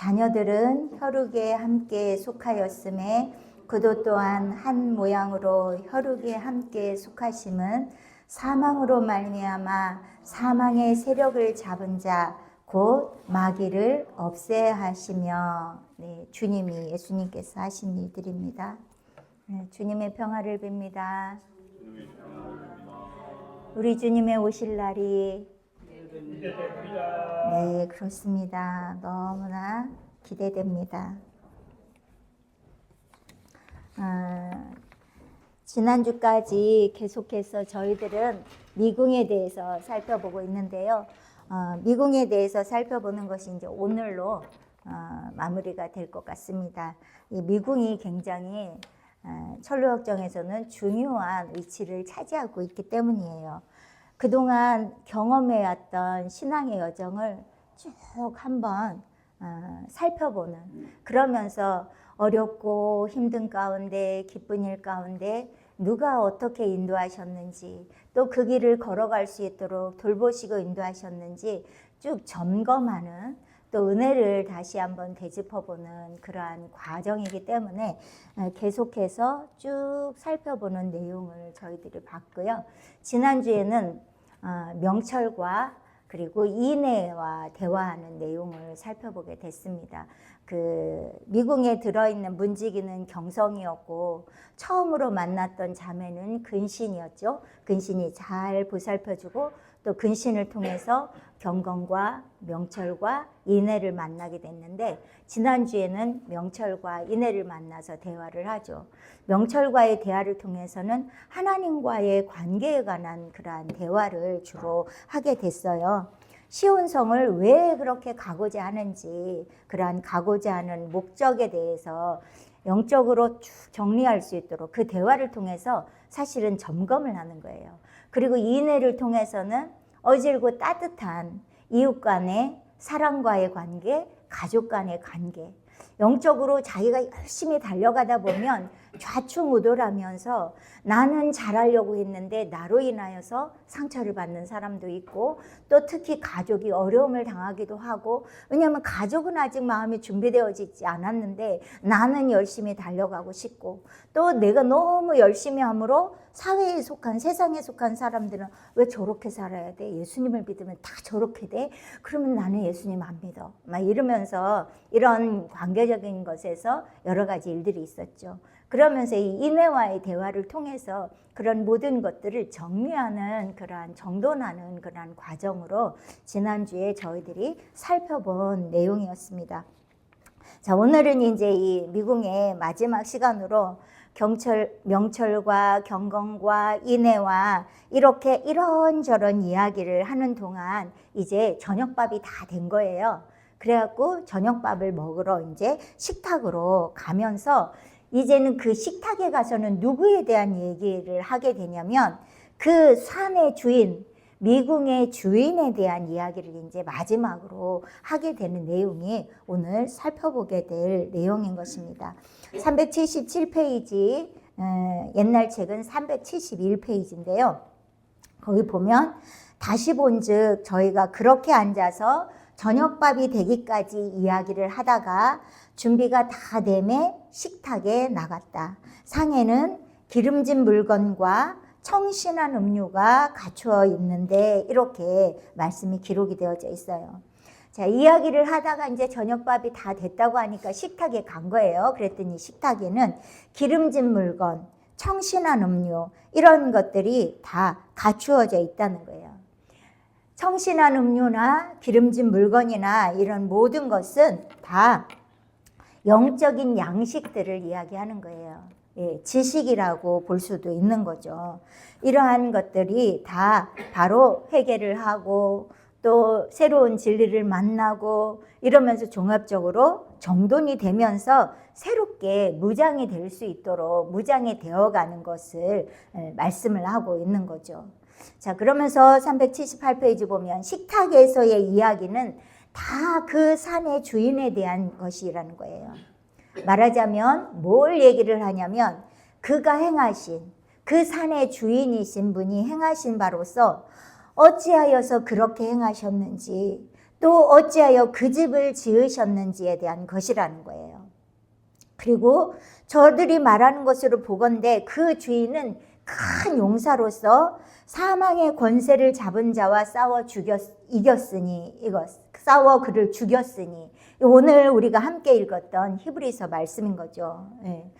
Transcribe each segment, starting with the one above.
자녀들은 혈육에 함께 속하였음에 그도 또한 한 모양으로 혈육에 함께 속하심은 사망으로 말미암아 사망의 세력을 잡은 자 곧 마귀를 없애야 하시며. 네, 주님이 예수님께서 하신 일들입니다. 네, 주님의 평화를 빕니다. 우리 주님의 오실 날이 네, 그렇습니다. 너무나 기대됩니다. 지난주까지 계속해서 저희들은 미궁에 대해서 살펴보고 있는데요. 미궁에 대해서 살펴보는 것이 이제 오늘로 마무리가 될 것 같습니다. 이 미궁이 굉장히 천로역정에서는 중요한 위치를 차지하고 있기 때문이에요. 그동안 경험해왔던 신앙의 여정을 쭉 한번 살펴보는, 그러면서 어렵고 힘든 가운데 기쁜 일 가운데 누가 어떻게 인도하셨는지, 또 그 길을 걸어갈 수 있도록 돌보시고 인도하셨는지 쭉 점검하는, 또 은혜를 다시 한번 되짚어보는 그러한 과정이기 때문에 계속해서 쭉 살펴보는 내용을 저희들이 봤고요. 지난주에는 명철과 그리고 인애와 대화하는 내용을 살펴보게 됐습니다. 그 미궁에 들어있는 문지기는 경성이었고 처음으로 만났던 자매는 근신이었죠. 근신이 잘 보살펴주고 또 근신을 통해서 경건과 명철과 인애를 만나게 됐는데, 지난주에는 명철과 인애를 만나서 대화를 하죠. 명철과의 대화를 통해서는 하나님과의 관계에 관한 그러한 대화를 주로 하게 됐어요. 시온성을 왜 그렇게 가고자 하는지, 그러한 가고자 하는 목적에 대해서 영적으로 쭉 정리할 수 있도록 그 대화를 통해서 사실은 점검을 하는 거예요. 그리고 인애를 통해서는 어질고 따뜻한 이웃 간의 사랑과의 관계, 가족 간의 관계, 영적으로 자기가 열심히 달려가다 보면 좌충우돌하면서 나는 잘하려고 했는데 나로 인하여서 상처를 받는 사람도 있고, 또 특히 가족이 어려움을 당하기도 하고, 왜냐하면 가족은 아직 마음이 준비되어지지 않았는데 나는 열심히 달려가고 싶고, 또 내가 너무 열심히 함으로 사회에 속한, 세상에 속한 사람들은 왜 저렇게 살아야 돼? 예수님을 믿으면 다 저렇게 돼? 그러면 나는 예수님 안 믿어. 막 이러면서 이런 관계적인 것에서 여러 가지 일들이 있었죠. 그러면서 이 인애와의 대화를 통해서 그런 모든 것들을 정리하는, 그러한 정돈하는 그러한 과정으로 지난주에 저희들이 살펴본 내용이었습니다. 자, 오늘은 이제 이 미궁의 마지막 시간으로 명철과 경건과 인애와 이렇게 이런저런 이야기를 하는 동안 이제 저녁밥이 다 된 거예요. 그래갖고 저녁밥을 먹으러 이제 식탁으로 가면서 이제는 그 식탁에 가서는 누구에 대한 얘기를 하게 되냐면 그 산의 주인, 미궁의 주인에 대한 이야기를 이제 마지막으로 하게 되는 내용이 오늘 살펴보게 될 내용인 것입니다. 377페이지, 옛날 책은 371페이지인데요. 거기 보면 다시 본즉 저희가 그렇게 앉아서 저녁밥이 되기까지 이야기를 하다가 준비가 다 되매 식탁에 나갔다. 상에는 기름진 물건과 청신한 음료가 갖추어 있는데, 이렇게 말씀이 기록이 되어져 있어요. 자, 이야기를 하다가 이제 저녁밥이 다 됐다고 하니까 식탁에 간 거예요. 그랬더니 식탁에는 기름진 물건, 청신한 음료, 이런 것들이 다 갖추어져 있다는 거예요. 청신한 음료나 기름진 물건이나 이런 모든 것은 다 영적인 양식들을 이야기하는 거예요. 예, 지식이라고 볼 수도 있는 거죠. 이러한 것들이 다 바로 회개를 하고 또 새로운 진리를 만나고 이러면서 종합적으로 정돈이 되면서 새롭게 무장이 될 수 있도록 무장이 되어가는 것을 말씀을 하고 있는 거죠. 자, 그러면서 378페이지 보면 식탁에서의 이야기는 다 그 산의 주인에 대한 것이라는 거예요. 말하자면 뭘 얘기를 하냐면 그가 행하신, 그 산의 주인이신 분이 행하신 바로서 어찌하여서 그렇게 행하셨는지, 또 어찌하여 그 집을 지으셨는지에 대한 것이라는 거예요. 그리고 저들이 말하는 것으로 보건대 그 주인은 큰 용사로서 사망의 권세를 잡은 자와 이겼으니 싸워 그를 죽였으니 오늘 우리가 함께 읽었던 히브리서 말씀인 거죠. 예.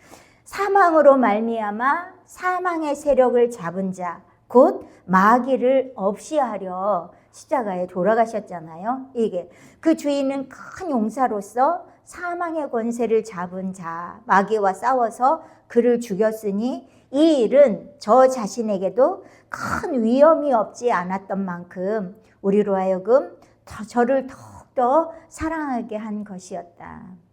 사망으로 말미암아 사망의 세력을 잡은 자 곧 마귀를 없이 하려 십자가에 돌아가셨잖아요. 이게 그 주인은 큰 용사로서 사망의 권세를 잡은 자 마귀와 싸워서 그를 죽였으니 이 일은 저 자신에게도 큰 위험이 없지 않았던 만큼 우리로 하여금 저를 더욱더 사랑하게 한 것이었다.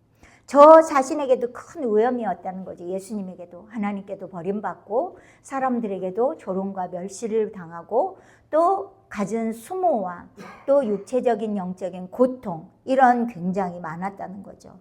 저 자신에게도 큰 위험이었다는 거죠. 예수님에게도 하나님께도 버림받고 사람들에게도 조롱과 멸시를 당하고 또 갖은 수모와 또 육체적인 영적인 고통 이런 굉장히 많았다는 거죠.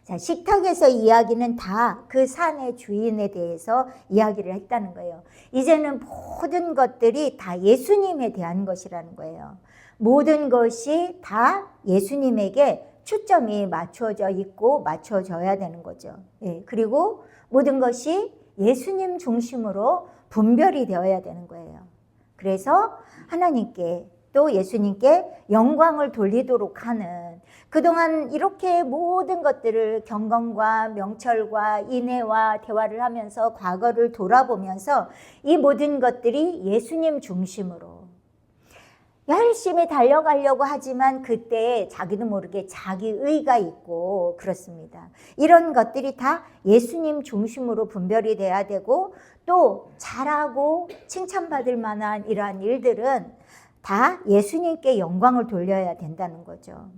자, 식탁에서 이야기는 다 그 산의 주인에 대해서 이야기를 했다는 거예요. 이제는 모든 것들이 다 예수님에 대한 것이라는 거예요. 모든 것이 다 예수님에게 초점이 맞춰져 있고 맞춰져야 되는 거죠. 예, 그리고 모든 것이 예수님 중심으로 분별이 되어야 되는 거예요. 그래서 하나님께 또 예수님께 영광을 돌리도록 하는 그동안 이렇게 모든 것들을 경건과 명철과 인애와 대화를 하면서 과거를 돌아보면서 이 모든 것들이 예수님 중심으로 열심히 달려가려고 하지만 그때 자기도 모르게 자기의가 있고 그렇습니다. 이런 것들이 다 예수님 중심으로 분별이 돼야 되고 또 잘하고 칭찬받을 만한 이러한 일들은 다 예수님께 영광을 돌려야 된다는 거죠.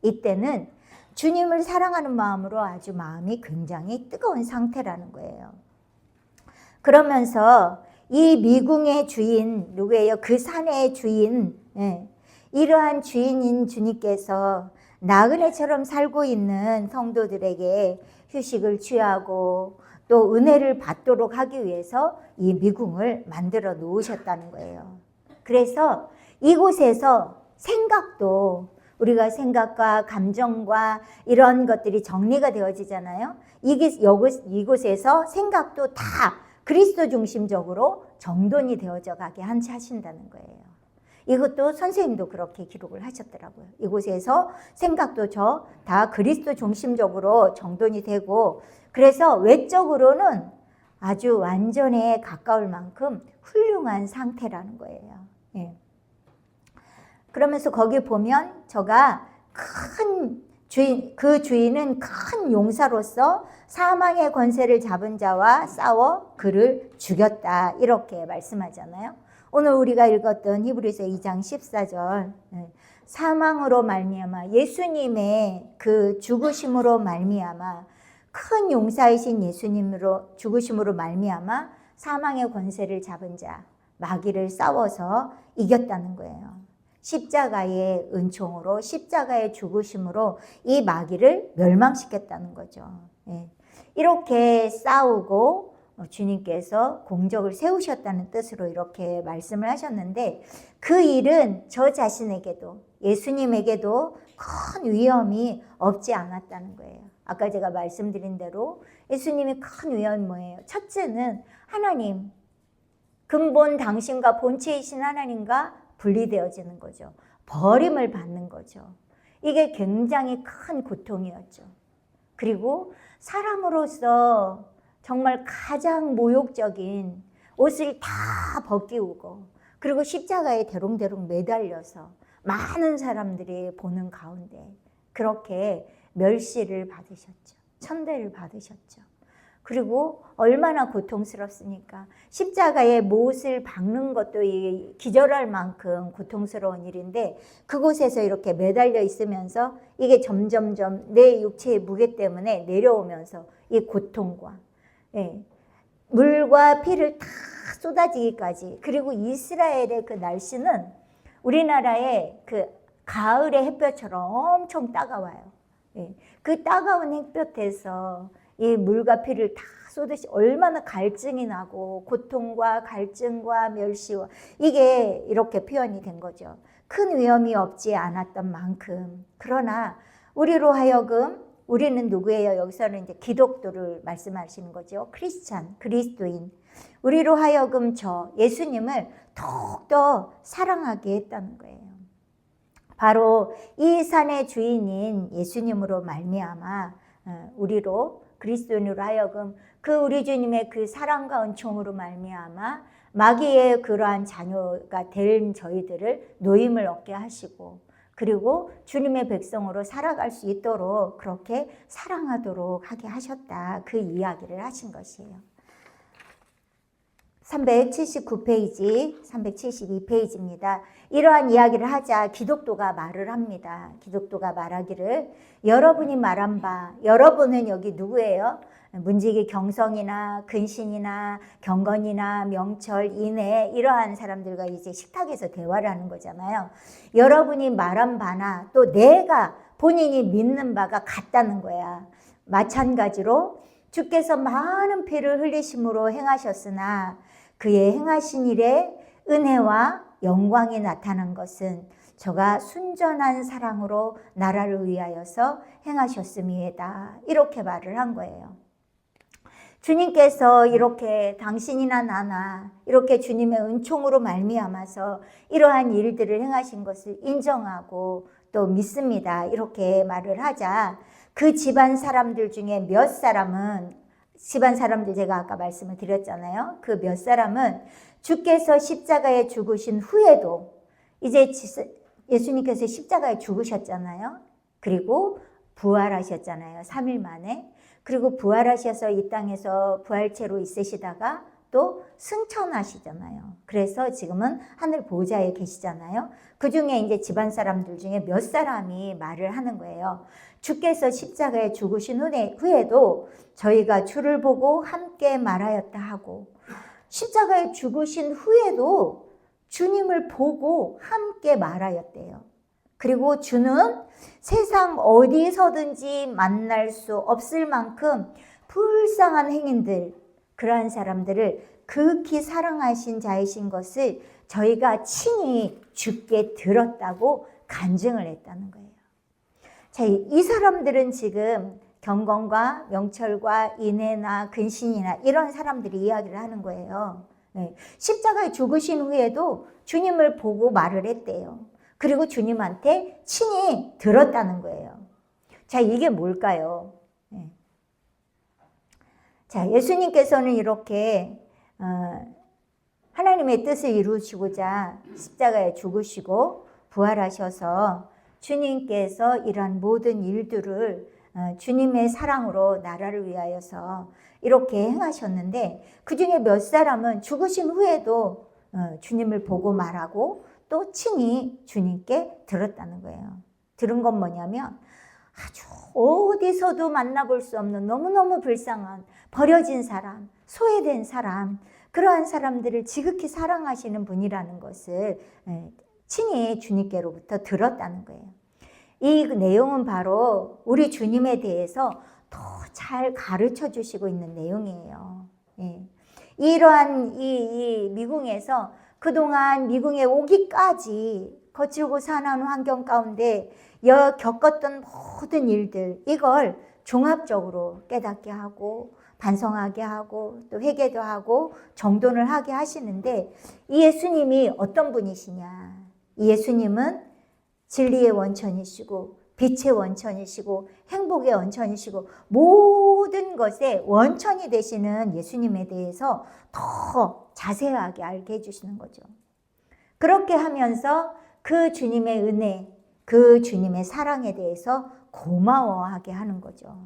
이때는 주님을 사랑하는 마음으로 아주 마음이 굉장히 뜨거운 상태라는 거예요. 그러면서 이 미궁의 주인 누구예요? 그 산의 주인 이러한 주인인 주님께서 나그네처럼 살고 있는 성도들에게 휴식을 취하고 또 은혜를 받도록 하기 위해서 이 미궁을 만들어 놓으셨다는 거예요. 그래서 이곳에서 생각도 우리가 생각과 감정과 이런 것들이 정리가 되어지잖아요. 이곳에서 생각도 다 그리스도 중심적으로 정돈이 되어져 가게 하신다는 거예요. 이것도 선생님도 그렇게 기록을 하셨더라고요. 이곳에서 생각도 다 그리스도 중심적으로 정돈이 되고 그래서 외적으로는 아주 완전에 가까울 만큼 훌륭한 상태라는 거예요. 예. 그러면서 거기 보면 저가 그 주인은 큰 용사로서 사망의 권세를 잡은 자와 싸워 그를 죽였다 이렇게 말씀하잖아요. 오늘 우리가 읽었던 히브리서 2장 14절 사망으로 말미암아 예수님의 그 죽으심으로 말미암아 큰 용사이신 예수님으로 죽으심으로 말미암아 사망의 권세를 잡은 자 마귀를 싸워서 이겼다는 거예요. 십자가의 은총으로 십자가의 죽으심으로 이 마귀를 멸망시켰다는 거죠. 이렇게 싸우고 주님께서 공적을 세우셨다는 뜻으로 이렇게 말씀을 하셨는데 그 일은 저 자신에게도 예수님에게도 큰 위험이 없지 않았다는 거예요. 아까 제가 말씀드린 대로 예수님의 큰 위험이 뭐예요? 첫째는 하나님, 근본 당신과 본체이신 하나님과 분리되어지는 거죠. 버림을 받는 거죠. 이게 굉장히 큰 고통이었죠. 그리고 사람으로서 정말 가장 모욕적인 옷을 다 벗기우고 그리고 십자가에 대롱대롱 매달려서 많은 사람들이 보는 가운데 그렇게 멸시를 받으셨죠. 천대를 받으셨죠. 그리고 얼마나 고통스럽습니까? 십자가에 못을 박는 것도 기절할 만큼 고통스러운 일인데 그곳에서 이렇게 매달려 있으면서 이게 점점점 내 육체의 무게 때문에 내려오면서 이 고통과 물과 피를 다 쏟아지기까지 그리고 이스라엘의 그 날씨는 우리나라의 그 가을의 햇볕처럼 엄청 따가워요. 그 따가운 햇볕에서 이 물과 피를 다 쏟듯이 얼마나 갈증이 나고 고통과 갈증과 멸시와 이게 이렇게 표현이 된 거죠. 큰 위험이 없지 않았던 만큼, 그러나 우리로 하여금, 우리는 누구예요? 여기서는 이제 기독교를 말씀하시는 거죠. 크리스찬, 그리스도인. 우리로 하여금 저 예수님을 더욱더 사랑하게 했다는 거예요. 바로 이 산의 주인인 예수님으로 말미암아 우리로, 그리스도인으로 하여금 그 우리 주님의 그 사랑과 은총으로 말미암아 마귀의 그러한 자녀가 된 저희들을 노임을 얻게 하시고, 그리고 주님의 백성으로 살아갈 수 있도록 그렇게 사랑하도록 하게 하셨다, 그 이야기를 하신 것이에요. 379페이지, 372페이지입니다. 이러한 이야기를 하자 기독교가 말을 합니다. 기독교가 말하기를, 여러분이 말한 바, 여러분은 여기 누구예요? 문지기 경성이나 근신이나 경건이나 명철, 인해, 이러한 사람들과 이제 식탁에서 대화를 하는 거잖아요. 여러분이 말한 바나 또 내가 본인이 믿는 바가 같다는 거야. 마찬가지로 주께서 많은 피를 흘리심으로 행하셨으나 그의 행하신 일에 은혜와 영광이 나타난 것은 저가 순전한 사랑으로 나라를 위하여서 행하셨음이다. 이렇게 말을 한 거예요. 주님께서 이렇게 당신이나 나나 이렇게 주님의 은총으로 말미암아서 이러한 일들을 행하신 것을 인정하고 또 믿습니다. 이렇게 말을 하자 그 집안 사람들 중에 몇 사람은, 집안 사람들 제가 아까 말씀을 드렸잖아요. 그 몇 사람은 주께서 십자가에 죽으신 후에도, 이제 예수님께서 십자가에 죽으셨잖아요. 그리고 부활하셨잖아요. 3일 만에. 그리고 부활하셔서 이 땅에서 부활체로 있으시다가 또 승천하시잖아요. 그래서 지금은 하늘 보좌에 계시잖아요. 그 중에 이제 집안 사람들 중에 몇 사람이 말을 하는 거예요. 주께서 십자가에 죽으신 후에도 저희가 주를 보고 함께 말하였다 하고, 십자가에 죽으신 후에도 주님을 보고 함께 말하였대요. 그리고 주는 세상 어디서든지 만날 수 없을 만큼 불쌍한 행인들, 그러한 사람들을 극히 사랑하신 자이신 것을 저희가 친히 주께 들었다고 간증을 했다는 거예요. 자, 이 사람들은 지금 경건과 명철과 인애나 근신이나 이런 사람들이 이야기를 하는 거예요. 십자가에 죽으신 후에도 주님을 보고 말을 했대요. 그리고 주님한테 친히 들었다는 거예요. 자, 이게 뭘까요? 자, 예수님께서는 이렇게 하나님의 뜻을 이루시고자 십자가에 죽으시고 부활하셔서 주님께서 이러한 모든 일들을 주님의 사랑으로 나라를 위하여서 이렇게 행하셨는데, 그 중에 몇 사람은 죽으신 후에도 주님을 보고 말하고 또 친히 주님께 들었다는 거예요. 들은 건 뭐냐면 아주 어디서도 만나볼 수 없는 너무너무 불쌍한 버려진 사람, 소외된 사람, 그러한 사람들을 지극히 사랑하시는 분이라는 것을 친히 주님께로부터 들었다는 거예요. 이 내용은 바로 우리 주님에 대해서 더 잘 가르쳐 주시고 있는 내용이에요. 이러한 이 미궁에서 그동안 미궁에 오기까지 거칠고 사나운 환경 가운데 겪었던 모든 일들, 이걸 종합적으로 깨닫게 하고 반성하게 하고 또 회개도 하고 정돈을 하게 하시는데, 이 예수님이 어떤 분이시냐? 이 예수님은 진리의 원천이시고 빛의 원천이시고 행복의 원천이시고 모든 것의 원천이 되시는 예수님에 대해서 더 자세하게 알게 해주시는 거죠. 그렇게 하면서 그 주님의 은혜, 그 주님의 사랑에 대해서 고마워하게 하는 거죠.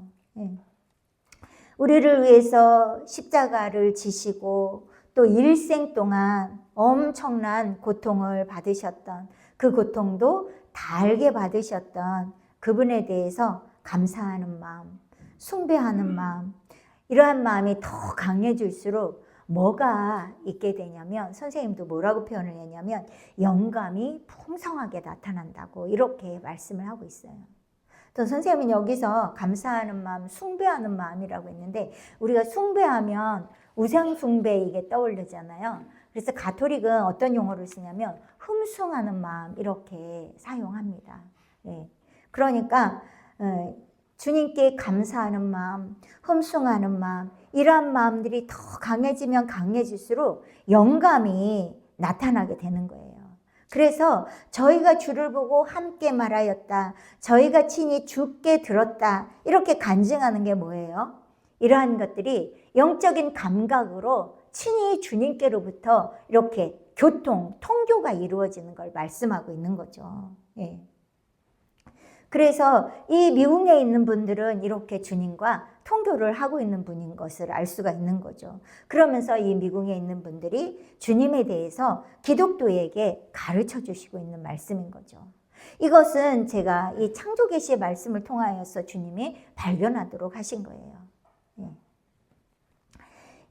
우리를 위해서 십자가를 지시고 또 일생 동안 엄청난 고통을 받으셨던, 그 고통도 달게 받으셨던 그분에 대해서 감사하는 마음, 숭배하는 마음, 이러한 마음이 더 강해질수록 뭐가 있게 되냐면, 선생님도 뭐라고 표현을 했냐면 영감이 풍성하게 나타난다고 이렇게 말씀을 하고 있어요. 또 선생님은 여기서 감사하는 마음, 숭배하는 마음이라고 했는데, 우리가 숭배하면 우상 숭배 이게 떠오르잖아요. 그래서 가톨릭은 어떤 용어를 쓰냐면 흠숭하는 마음 이렇게 사용합니다. 예. 그러니까 주님께 감사하는 마음, 흠숭하는 마음, 이러한 마음들이 더 강해지면 강해질수록 영감이 나타나게 되는 거예요. 그래서 저희가 주를 보고 함께 말하였다, 저희가 친히 주께 들었다, 이렇게 간증하는 게 뭐예요? 이러한 것들이 영적인 감각으로 친히 주님께로부터 이렇게 통교가 이루어지는 걸 말씀하고 있는 거죠. 예. 그래서 이 미궁에 있는 분들은 이렇게 주님과 통교를 하고 있는 분인 것을 알 수가 있는 거죠. 그러면서 이 미궁에 있는 분들이 주님에 대해서 기독교에게 가르쳐 주시고 있는 말씀인 거죠. 이것은 제가 이 창조계시의 말씀을 통하여서 주님이 발견하도록 하신 거예요.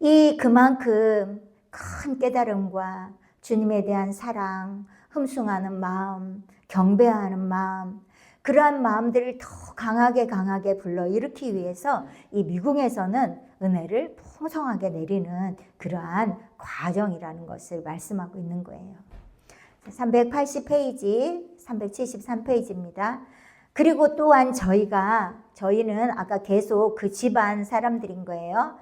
이 그만큼 큰 깨달음과 주님에 대한 사랑, 흠숭하는 마음, 경배하는 마음, 그러한 마음들을 더 강하게 불러일으키기 위해서 이 미궁에서는 은혜를 풍성하게 내리는 그러한 과정이라는 것을 말씀하고 있는 거예요. 380페이지, 373페이지입니다. 그리고 또한 저희는 아까 계속 그 집안 사람들인 거예요.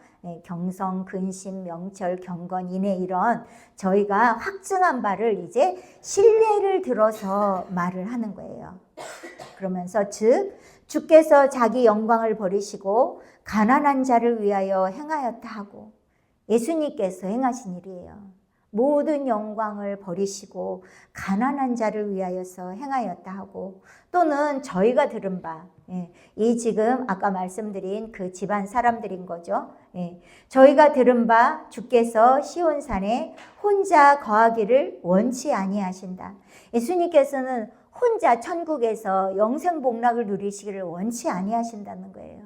경성, 근심, 명철, 경건, 인애 이런 저희가 확증한 바를 이제 신뢰를 들어서 말을 하는 거예요. 그러면서 즉 주께서 자기 영광을 버리시고 가난한 자를 위하여 행하였다 하고, 예수님께서 행하신 일이에요. 모든 영광을 버리시고 가난한 자를 위하여서 행하였다 하고, 또는 저희가 들은 바, 이 지금 아까 말씀드린 그 집안 사람들인 거죠. 저희가 들은 바 주께서 시온산에 혼자 거하기를 원치 아니하신다. 예수님께서는 혼자 천국에서 영생복락을 누리시기를 원치 아니하신다는 거예요.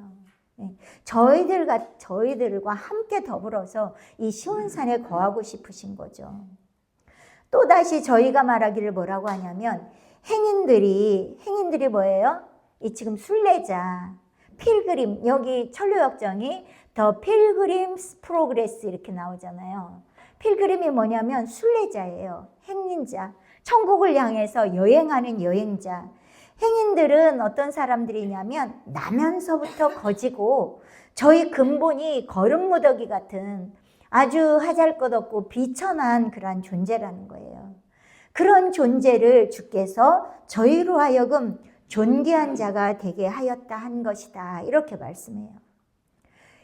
저희들과 함께 더불어서 이 시온산에 거하고 싶으신 거죠. 또다시 저희가 말하기를 뭐라고 하냐면, 행인들이 뭐예요? 이 지금 순례자, 필그림, 여기 천류역정이 더 필그림스 프로그레스 이렇게 나오잖아요. 필그림이 뭐냐면 순례자예요. 행인자, 천국을 향해서 여행하는 여행자. 행인들은 어떤 사람들이냐면 나면서부터 거지고 저희 근본이 거름무더기 같은 아주 하잘것없고 비천한 그런 존재라는 거예요. 그런 존재를 주께서 저희로 하여금 존귀한 자가 되게 하였다 한 것이다, 이렇게 말씀해요.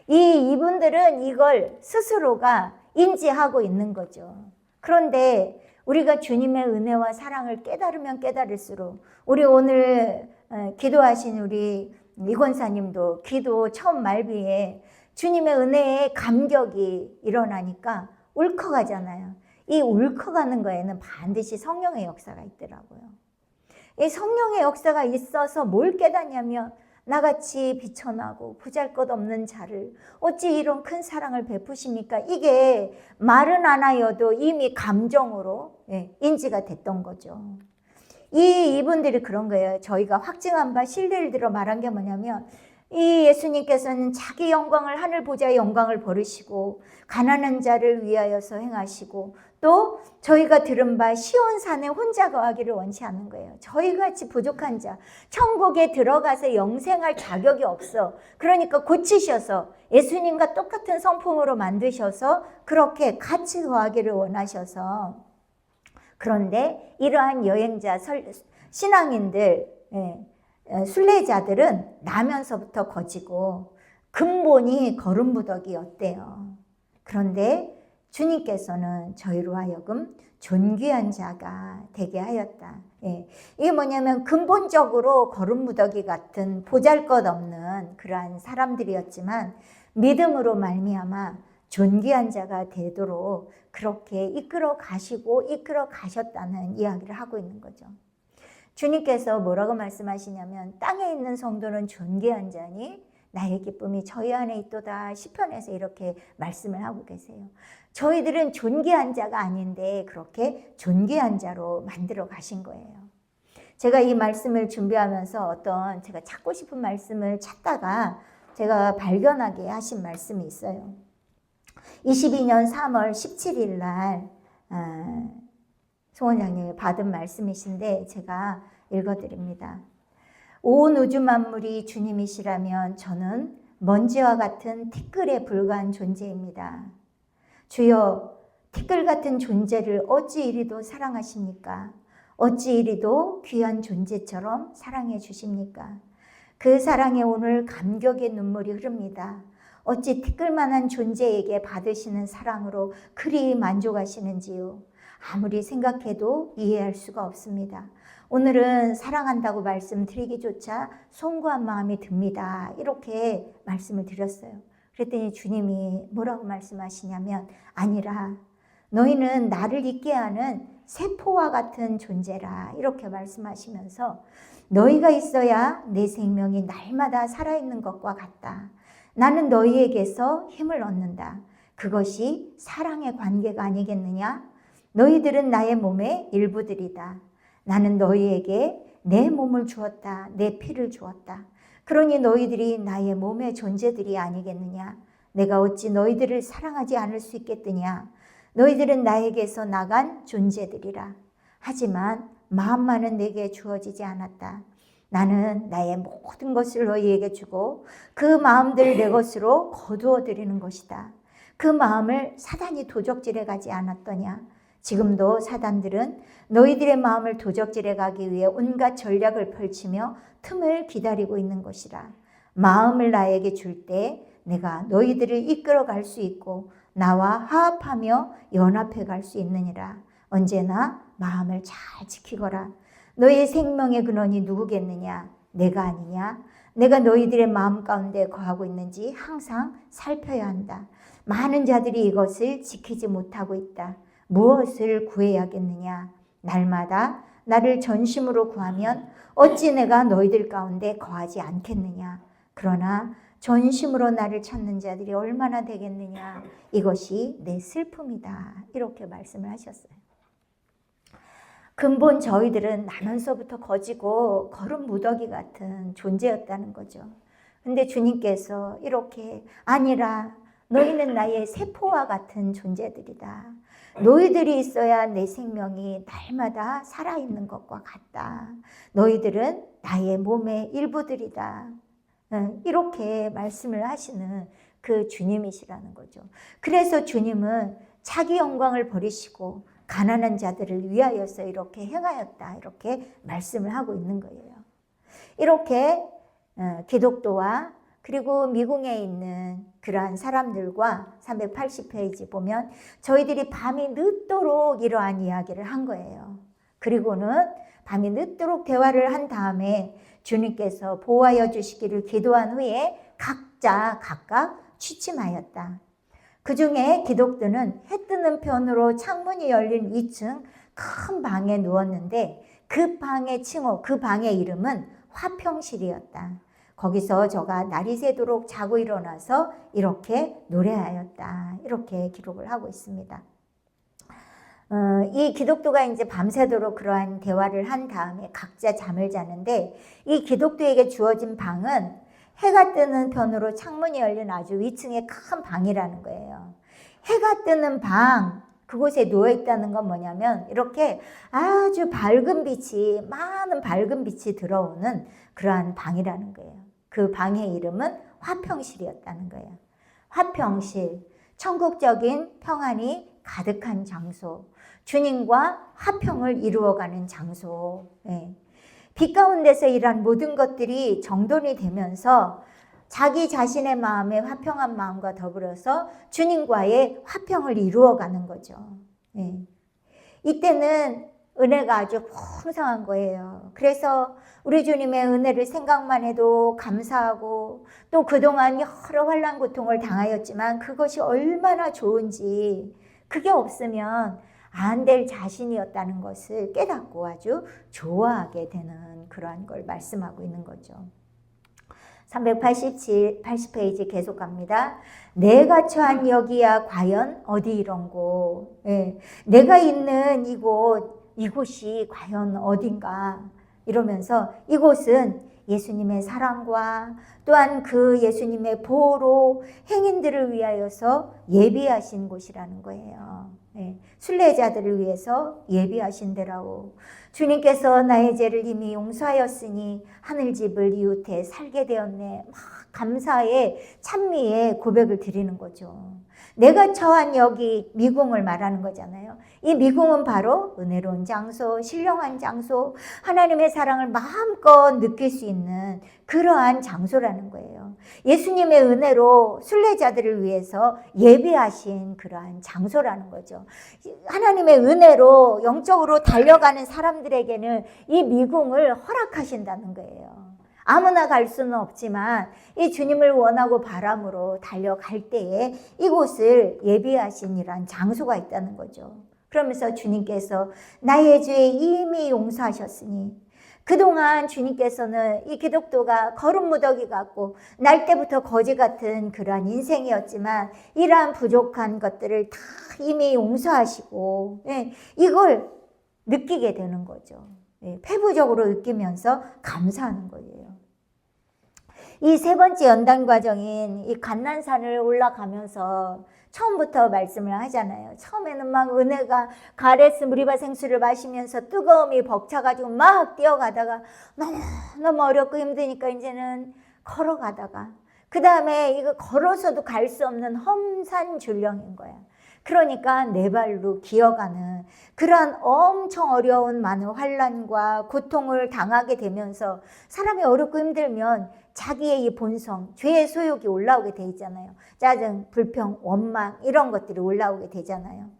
이분들은 이걸 스스로가 인지하고 있는 거죠. 그런데 우리가 주님의 은혜와 사랑을 깨달으면 깨달을수록, 우리 오늘 기도하신 우리 이 권사님도 기도 처음 말비에 주님의 은혜에 감격이 일어나니까 울컥하잖아요. 이 울컥하는 거에는 반드시 성령의 역사가 있더라고요. 이 성령의 역사가 있어서 뭘 깨닫냐면, 나같이 비천하고 보잘것없는 자를 어찌 이런 큰 사랑을 베푸십니까? 이게 말은 안 하여도 이미 감정으로 인지가 됐던 거죠. 이분들이 그런 거예요. 저희가 확증한 바 신뢰를 들어 말한 게 뭐냐면, 이 예수님께서는 자기 영광을, 하늘 보좌의 영광을 버리시고 가난한 자를 위하여서 행하시고, 또 저희가 들은 바 시온산에 혼자 거하기를 원치 않는 거예요. 저희같이 부족한 자, 천국에 들어가서 영생할 자격이 없어. 그러니까 고치셔서 예수님과 똑같은 성품으로 만드셔서 그렇게 같이 거하기를 원하셔서. 그런데 이러한 여행자, 신앙인들, 순례자들은 나면서부터 거지고 근본이 거름무더기였대요. 그런데 주님께서는 저희로 하여금 존귀한 자가 되게 하였다. 이게 뭐냐면 근본적으로 거름무더기 같은 보잘것없는 그러한 사람들이었지만 믿음으로 말미암아 존귀한 자가 되도록 그렇게 이끌어 가시고 이끌어 가셨다는 이야기를 하고 있는 거죠. 주님께서 뭐라고 말씀하시냐면, 땅에 있는 성도는 존귀한 자니 나의 기쁨이 저희 안에 있도다. 시편에서 이렇게 말씀을 하고 계세요. 저희들은 존귀한 자가 아닌데 그렇게 존귀한 자로 만들어 가신 거예요. 제가 이 말씀을 준비하면서 어떤 제가 찾고 싶은 말씀을 찾다가 제가 발견하게 하신 말씀이 있어요. 22년 3월 17일 날 송원장님이 받은 말씀이신데 제가 읽어드립니다. 온 우주 만물이 주님이시라면 저는 먼지와 같은 티끌에 불과한 존재입니다. 주여, 티끌 같은 존재를 어찌 이리도 사랑하십니까? 어찌 이리도 귀한 존재처럼 사랑해 주십니까? 그 사랑에 오늘 감격의 눈물이 흐릅니다. 어찌 티끌만한 존재에게 받으시는 사랑으로 그리 만족하시는지요. 아무리 생각해도 이해할 수가 없습니다. 오늘은 사랑한다고 말씀드리기조차 송구한 마음이 듭니다. 이렇게 말씀을 드렸어요. 그랬더니 주님이 뭐라고 말씀하시냐면, 아니라 너희는 나를 있게 하는 세포와 같은 존재라, 이렇게 말씀하시면서 너희가 있어야 내 생명이 날마다 살아있는 것과 같다. 나는 너희에게서 힘을 얻는다. 그것이 사랑의 관계가 아니겠느냐? 너희들은 나의 몸의 일부들이다. 나는 너희에게 내 몸을 주었다. 내 피를 주었다. 그러니 너희들이 나의 몸의 존재들이 아니겠느냐? 내가 어찌 너희들을 사랑하지 않을 수 있겠느냐? 너희들은 나에게서 나간 존재들이라. 하지만 마음만은 내게 주어지지 않았다. 나는 나의 모든 것을 너희에게 주고 그 마음들 내 것으로 거두어 드리는 것이다. 그 마음을 사단이 도적질해 가지 않았더냐? 지금도 사단들은 너희들의 마음을 도적질해 가기 위해 온갖 전략을 펼치며 틈을 기다리고 있는 것이라. 마음을 나에게 줄 때 내가 너희들을 이끌어 갈 수 있고 나와 화합하며 연합해 갈 수 있느니라. 언제나 마음을 잘 지키거라. 너희의 생명의 근원이 누구겠느냐? 내가 아니냐? 내가 너희들의 마음 가운데 거하고 있는지 항상 살펴야 한다. 많은 자들이 이것을 지키지 못하고 있다. 무엇을 구해야겠느냐? 날마다 나를 전심으로 구하면 어찌 내가 너희들 가운데 거하지 않겠느냐? 그러나 전심으로 나를 찾는 자들이 얼마나 되겠느냐? 이것이 내 슬픔이다. 이렇게 말씀을 하셨어요. 근본 저희들은 나면서부터 거지고 거름 무더기 같은 존재였다는 거죠. 근데 주님께서 이렇게, 아니라 너희는 나의 세포와 같은 존재들이다. 너희들이 있어야 내 생명이 날마다 살아있는 것과 같다. 너희들은 나의 몸의 일부들이다. 이렇게 말씀을 하시는 그 주님이시라는 거죠. 그래서 주님은 자기 영광을 버리시고 가난한 자들을 위하여서 이렇게 행하였다. 이렇게 말씀을 하고 있는 거예요. 이렇게 기독교와 그리고 미궁에 있는 그러한 사람들과 380페이지 보면 저희들이 밤이 늦도록 이러한 이야기를 한 거예요. 그리고는 밤이 늦도록 대화를 한 다음에 주님께서 보호하여 주시기를 기도한 후에 각자 각각 취침하였다. 그 중에 기독교는 해 뜨는 편으로 창문이 열린 2층 큰 방에 누웠는데 그 방의 칭호, 그 방의 이름은 화평실이었다. 거기서 저가 날이 새도록 자고 일어나서 이렇게 노래하였다. 이렇게 기록을 하고 있습니다. 이 기독교가 이제 밤새도록 그러한 대화를 한 다음에 각자 잠을 자는데 이 기독교에게 주어진 방은 해가 뜨는 편으로 창문이 열린 아주 위층의 큰 방이라는 거예요. 해가 뜨는 방, 그곳에 누워 있다는 건 뭐냐면 이렇게 아주 밝은 빛이, 많은 밝은 빛이 들어오는 그러한 방이라는 거예요. 그 방의 이름은 화평실이었다는 거예요. 화평실, 천국적인 평안이 가득한 장소, 주님과 화평을 이루어가는 장소. 빛 가운데서 일한 모든 것들이 정돈이 되면서 자기 자신의 마음에 화평한 마음과 더불어서 주님과의 화평을 이루어가는 거죠. 이때는 은혜가 아주 풍성한 거예요. 그래서 우리 주님의 은혜를 생각만 해도 감사하고 또 그동안 여러 환난 고통을 당하였지만 그것이 얼마나 좋은지, 그게 없으면 안 될 자신이었다는 것을 깨닫고 아주 좋아하게 되는 그러한 걸 말씀하고 있는 거죠. 380페이지 계속 갑니다. 내가 처한 여기야 과연 어디 이런고. 내가 있는 이곳이 과연 어딘가 이러면서 이곳은 예수님의 사랑과 또한 그 예수님의 보호로 행인들을 위하여서 예비하신 곳이라는 거예요. 순례자들을 위해서 예비하신대라오. 주님께서 나의 죄를 이미 용서하였으니 하늘집을 이웃해 살게 되었네. 막 감사의 찬미의 고백을 드리는 거죠. 내가 처한 여기 미궁을 말하는 거잖아요. 이 미궁은 바로 은혜로운 장소, 신령한 장소, 하나님의 사랑을 마음껏 느낄 수 있는 그러한 장소라는 거예요. 예수님의 은혜로 순례자들을 위해서 예비하신 그러한 장소라는 거죠. 하나님의 은혜로 영적으로 달려가는 사람들에게는 이 미궁을 허락하신다는 거예요. 아무나 갈 수는 없지만 이 주님을 원하고 바람으로 달려갈 때에 이곳을 예비하신 이란 장소가 있다는 거죠. 그러면서 주님께서 나의 죄 이미 용서하셨으니, 그동안 주님께서는 이 기독교가 거룩무더기 같고 날 때부터 거지 같은 그러한 인생이었지만 이러한 부족한 것들을 다 이미 용서하시고 이걸 느끼게 되는 거죠. 폐부적으로 느끼면서 감사하는 거예요. 이 세 번째 연단 과정인 이 감난산을 올라가면서 처음부터 말씀을 하잖아요. 처음에는 막 은혜가 가레스 무리바 생수를 마시면서 뜨거움이 벅차가지고 막 뛰어가다가 너무 어렵고 힘드니까 이제는 걸어가다가 그 다음에 이거 걸어서도 갈 수 없는 험산 줄령인 거야. 그러니까 네 발로 기어가는 그러한 엄청 어려운 많은 환난과 고통을 당하게 되면서 사람이 어렵고 힘들면 자기의 이 본성, 죄의 소욕이 올라오게 돼 있잖아요. 짜증, 불평, 원망 이런 것들이 올라오게 되잖아요.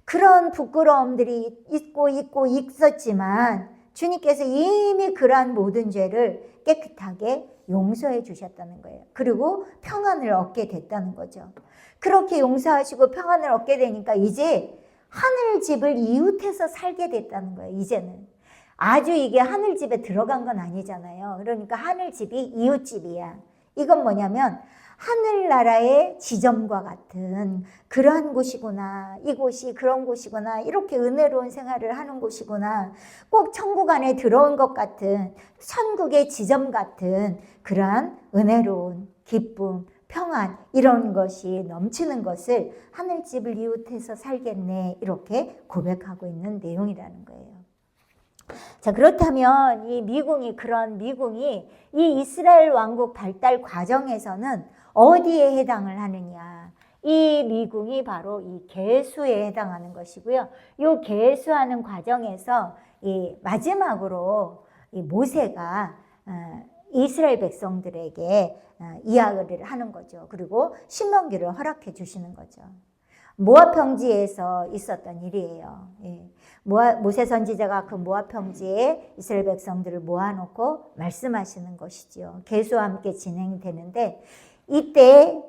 그런 부끄러움들이 있고 있었지만 주님께서 이미 그러한 모든 죄를 깨끗하게 용서해 주셨다는 거예요. 그리고 평안을 얻게 됐다는 거죠. 그렇게 용서하시고 평안을 얻게 되니까 이제 하늘집을 이웃해서 살게 됐다는 거예요. 이제는 아주 이게 하늘집에 들어간 건 아니잖아요. 그러니까 하늘집이 이웃집이야. 이건 뭐냐면 하늘나라의 지점과 같은 그러한 곳이구나. 이곳이 그런 곳이구나. 이렇게 은혜로운 생활을 하는 곳이구나. 꼭 천국 안에 들어온 것 같은 천국의 지점 같은 그러한 은혜로운 기쁨, 평안 이런 것이 넘치는 것을 하늘집을 이웃해서 살겠네 이렇게 고백하고 있는 내용이라는 거예요. 자, 그렇다면 이 미궁이 그런 미궁이 이 이스라엘 왕국 발달 과정에서는 어디에 해당을 하느냐? 이 미궁이 바로 이 계수에 해당하는 것이고요. 이 계수하는 과정에서 이 마지막으로 이 모세가 이스라엘 백성들에게 이야기를 하는 거죠. 그리고 신명기를 허락해 주시는 거죠. 모압 평지에서 있었던 일이에요. 모세 선지자가 그 모압 평지에 이스라엘 백성들을 모아놓고 말씀하시는 것이지요. 계수와 함께 진행이 되는데 이때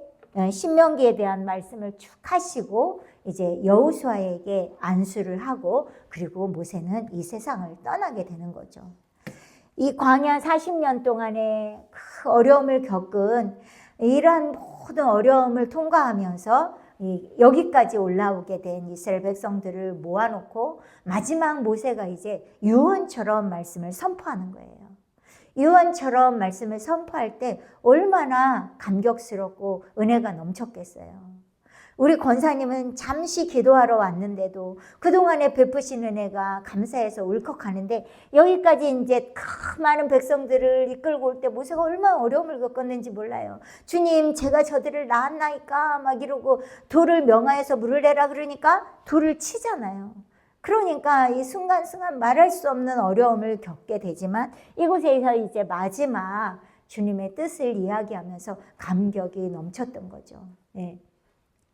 신명기에 대한 말씀을 쭉 하시고 이제 여호수아에게 안수를 하고 그리고 모세는 이 세상을 떠나게 되는 거죠. 이 광야 40년 동안에 그 어려움을 겪은 이러한 모든 어려움을 통과하면서 여기까지 올라오게 된 이스라엘 백성들을 모아놓고 마지막 모세가 이제 유언처럼 말씀을 선포하는 거예요. 유언처럼 말씀을 선포할 때 얼마나 감격스럽고 은혜가 넘쳤겠어요. 우리 권사님은 잠시 기도하러 왔는데도 그동안에 베푸신 은혜가 감사해서 울컥하는데 여기까지 이제 많은 백성들을 이끌고 올 때 모세가 얼마나 어려움을 겪었는지 몰라요. 주님, 제가 저들을 낳았나이까 막 이러고 돌을 명하여서 물을 내라 그러니까 돌을 치잖아요. 그러니까 이 순간순간 말할 수 없는 어려움을 겪게 되지만 이곳에서 이제 마지막 주님의 뜻을 이야기하면서 감격이 넘쳤던 거죠.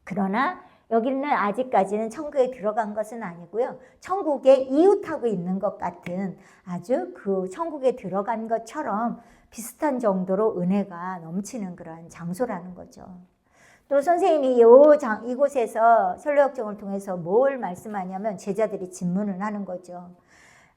그러나 여기는 아직까지는 천국에 들어간 것은 아니고요. 천국에 이웃하고 있는 것 같은 아주 그 천국에 들어간 것처럼 비슷한 정도로 은혜가 넘치는 그런 장소라는 거죠. 또 선생님이 이곳에서 설교역정을 통해서 뭘 말씀하냐면 제자들이 질문을 하는 거죠.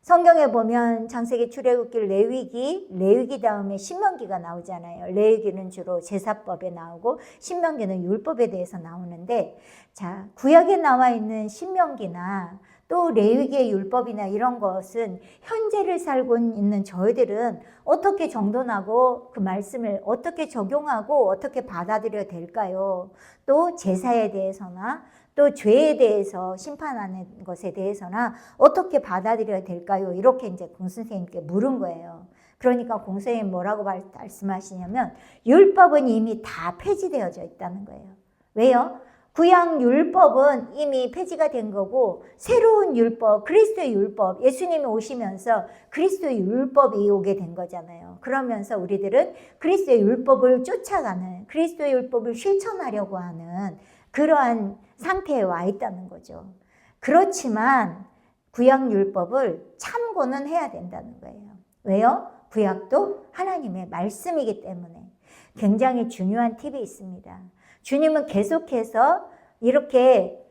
성경에 보면 창세기, 출애굽기, 레위기 다음에 신명기가 나오잖아요. 레위기는 주로 제사법에 나오고 신명기는 율법에 대해서 나오는데 자, 구약에 나와 있는 신명기나 또 레위기의 율법이나 이런 것은 현재를 살고 있는 저희들은 어떻게 정돈하고 그 말씀을 어떻게 적용하고 어떻게 받아들여야 될까요? 또 제사에 대해서나 또 죄에 대해서 심판하는 것에 대해서나 어떻게 받아들여야 될까요? 이렇게 이제 공선생님께 물은 거예요. 그러니까 공선생님 뭐라고 말씀하시냐면 율법은 이미 다 폐지되어져 있다는 거예요. 왜요? 구약 율법은 이미 폐지가 된 거고 새로운 율법, 그리스도의 율법, 예수님이 오시면서 그리스도의 율법이 오게 된 거잖아요. 그러면서 우리들은 그리스도의 율법을 쫓아가는, 그리스도의 율법을 실천하려고 하는 그러한 상태에 와 있다는 거죠. 그렇지만 구약 율법을 참고는 해야 된다는 거예요. 왜요? 구약도 하나님의 말씀이기 때문에. 굉장히 중요한 팁이 있습니다. 주님은 계속해서 이렇게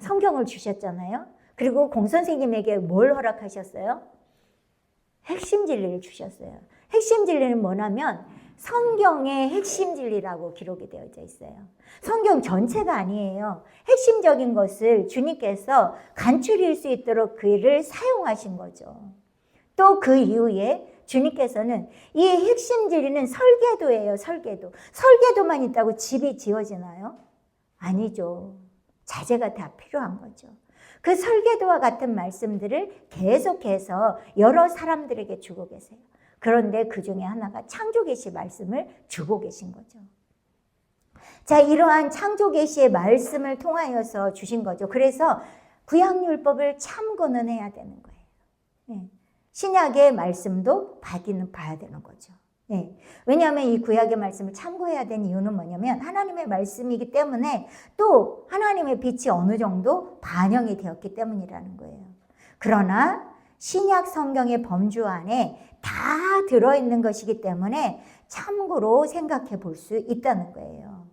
성경을 주셨잖아요. 그리고 공선생님에게 뭘 허락하셨어요? 핵심 진리를 주셨어요. 핵심 진리는 뭐냐면 성경의 핵심 진리라고 기록이 되어져 있어요. 성경 전체가 아니에요. 핵심적인 것을 주님께서 간추릴 수 있도록 그를 사용하신 거죠. 또 그 이후에 주님께서는 이 핵심 진리는 설계도예요. 설계도. 설계도만 있다고 집이 지어지나요? 아니죠. 자재가 다 필요한 거죠. 그 설계도와 같은 말씀들을 계속해서 여러 사람들에게 주고 계세요. 그런데 그 중에 하나가 창조 계시 말씀을 주고 계신 거죠. 자, 이러한 창조 계시의 말씀을 통하여서 주신 거죠. 그래서 구약율법을 참고는 해야 되는 거예요. 네. 신약의 말씀도 봐야 되는 거죠. 네. 왜냐하면 이 구약의 말씀을 참고해야 되는 이유는 뭐냐면 하나님의 말씀이기 때문에 또 하나님의 빛이 어느 정도 반영이 되었기 때문이라는 거예요. 그러나 신약 성경의 범주 안에 다 들어있는 것이기 때문에 참고로 생각해 볼 수 있다는 거예요.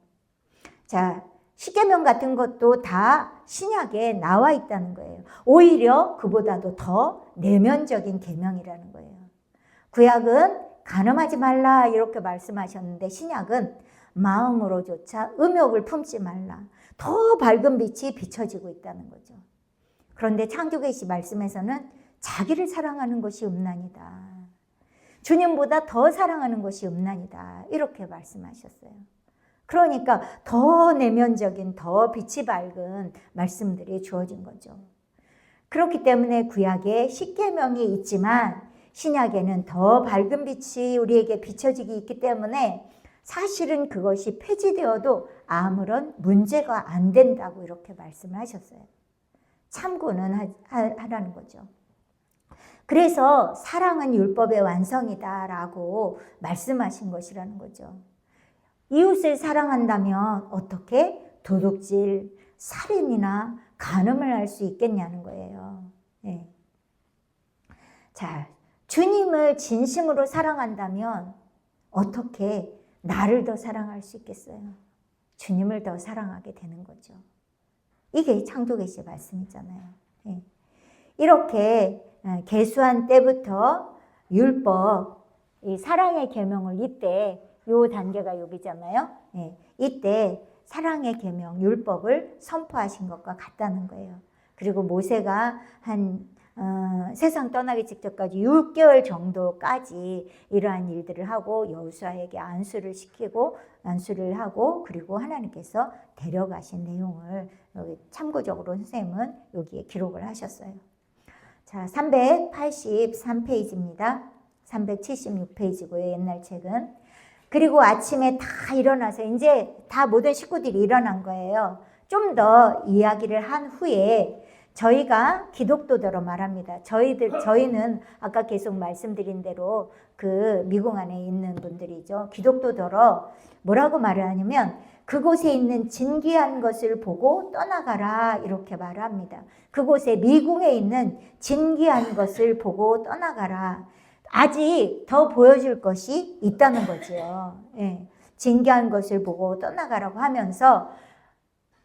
자, 십계명 같은 것도 다 신약에 나와 있다는 거예요. 오히려 그보다도 더 내면적인 계명이라는 거예요. 구약은 간음하지 말라 이렇게 말씀하셨는데 신약은 마음으로조차 음욕을 품지 말라. 더 밝은 빛이 비춰지고 있다는 거죠. 그런데 창조계시 말씀에서는 자기를 사랑하는 것이 음란이다. 주님보다 더 사랑하는 것이 음란이다. 이렇게 말씀하셨어요. 그러니까 더 내면적인, 더 빛이 밝은 말씀들이 주어진 거죠. 그렇기 때문에 구약에 십계명이 있지만 신약에는 더 밝은 빛이 우리에게 비춰지기 있기 때문에 사실은 그것이 폐지되어도 아무런 문제가 안 된다고 이렇게 말씀을 하셨어요. 참고는 하라는 거죠. 그래서 사랑은 율법의 완성이다라고 말씀하신 것이라는 거죠. 이웃을 사랑한다면 어떻게 도둑질, 살인이나 간음을 할 수 있겠냐는 거예요. 네. 자, 주님을 진심으로 사랑한다면 어떻게 나를 더 사랑할 수 있겠어요? 주님을 더 사랑하게 되는 거죠. 이게 창조계시의 말씀이잖아요. 네. 이렇게 계수한 때부터 율법, 이 사랑의 계명을 이때 요 단계가 여기잖아요. 네. 이때 사랑의 계명, 율법을 선포하신 것과 같다는 거예요. 그리고 모세가 한 세상 떠나기 직전까지 6개월 정도까지 이러한 일들을 하고 여호수아에게 안수를 하고 그리고 하나님께서 데려가신 내용을 여기 참고적으로 선생님은 여기에 기록을 하셨어요. 자, 383페이지입니다. 376페이지고요. 옛날 책은. 그리고 아침에 다 일어나서 이제 다 모든 식구들이 일어난 거예요. 좀 더 이야기를 한 후에 저희가 기독도더러 말합니다. 저희는 아까 계속 말씀드린 대로 그 미궁 안에 있는 분들이죠. 기독도더러 뭐라고 말을 하냐면 그곳에 있는 진귀한 것을 보고 떠나가라 이렇게 말을 합니다. 그곳에 미궁에 있는 진귀한 것을 보고 떠나가라. 아직 더 보여줄 것이 있다는 거죠. 예. 진귀한 것을 보고 떠나가라고 하면서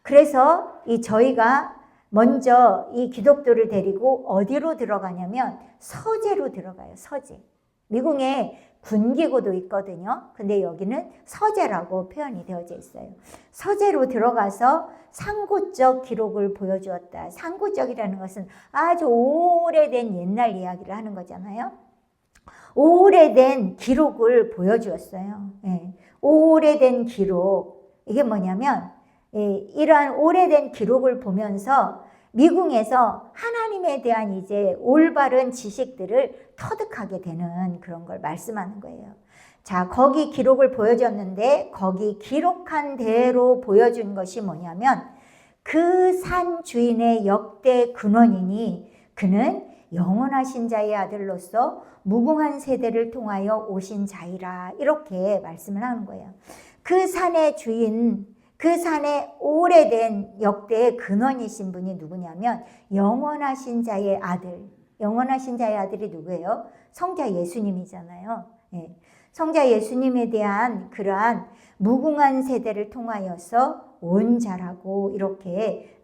그래서 저희가 먼저 이 기독도를 데리고 어디로 들어가냐면 서재로 들어가요. 서재. 미궁에 군기고도 있거든요. 근데 여기는 서재라고 표현이 되어져 있어요. 서재로 들어가서 상고적 기록을 보여주었다. 상고적이라는 것은 아주 오래된 옛날 이야기를 하는 거잖아요. 오래된 기록을 보여주었어요. 예. 오래된 기록. 이게 뭐냐면 이러한 오래된 기록을 보면서 미궁에서 하나님에 대한 이제 올바른 지식들을 터득하게 되는 그런 걸 말씀하는 거예요. 자, 거기 기록을 보여줬는데 거기 기록한 대로 보여준 것이 뭐냐면 그 산 주인의 역대 근원이니 그는 영원하신 자의 아들로서 무궁한 세대를 통하여 오신 자이라 이렇게 말씀을 하는 거예요. 그 산의 주인, 그 산의 오래된 역대의 근원이신 분이 누구냐면 영원하신 자의 아들. 영원하신 자의 아들이 누구예요? 성자 예수님이잖아요. 예. 성자 예수님에 대한 그러한 무궁한 세대를 통하여서 온 자라고 이렇게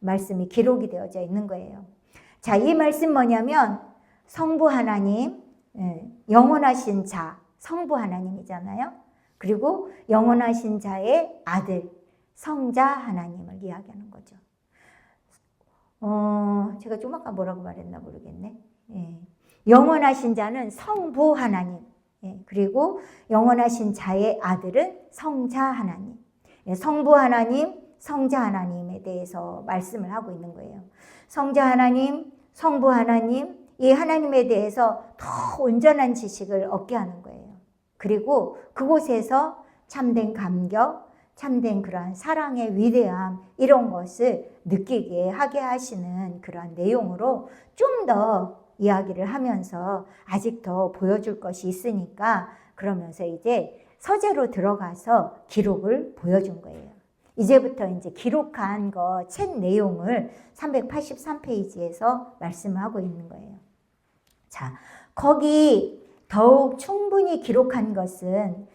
말씀이 기록이 되어져 있는 거예요. 자, 이 말씀 뭐냐면 성부 하나님, 영원하신 자, 성부 하나님이잖아요. 그리고 영원하신 자의 아들, 성자 하나님을 이야기하는 거죠. 제가 좀 아까 뭐라고 말했나 모르겠네. 예. 영원하신 자는 성부 하나님, 그리고 영원하신 자의 아들은 성자 하나님. 성부 하나님, 성자 하나님에 대해서 말씀을 하고 있는 거예요. 성자 하나님, 성부 하나님, 이 하나님에 대해서 더 온전한 지식을 얻게 하는 거예요. 그리고 그곳에서 참된 감격, 참된 그러한 사랑의 위대함 이런 것을 느끼게 하게 하시는 그러한 내용으로 좀 더 이야기를 하면서 아직 더 보여줄 것이 있으니까 그러면서 이제 서재로 들어가서 기록을 보여준 거예요. 이제부터 이제 기록한 거 책 내용을 383페이지에서 말씀하고 있는 거예요. 자, 거기 더욱 충분히 기록한 것은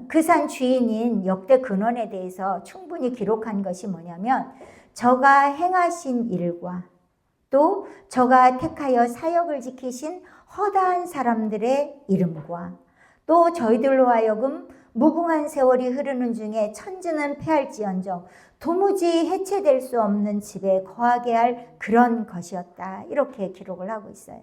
그 산 주인인 역대 근원에 대해서 충분히 기록한 것이 뭐냐면 저가 행하신 일과 또 저가 택하여 사역을 지키신 허다한 사람들의 이름과 또 저희들로 하여금 무궁한 세월이 흐르는 중에 천지는 패할지언정 도무지 해체될 수 없는 집에 거하게 할 그런 것이었다. 이렇게 기록을 하고 있어요.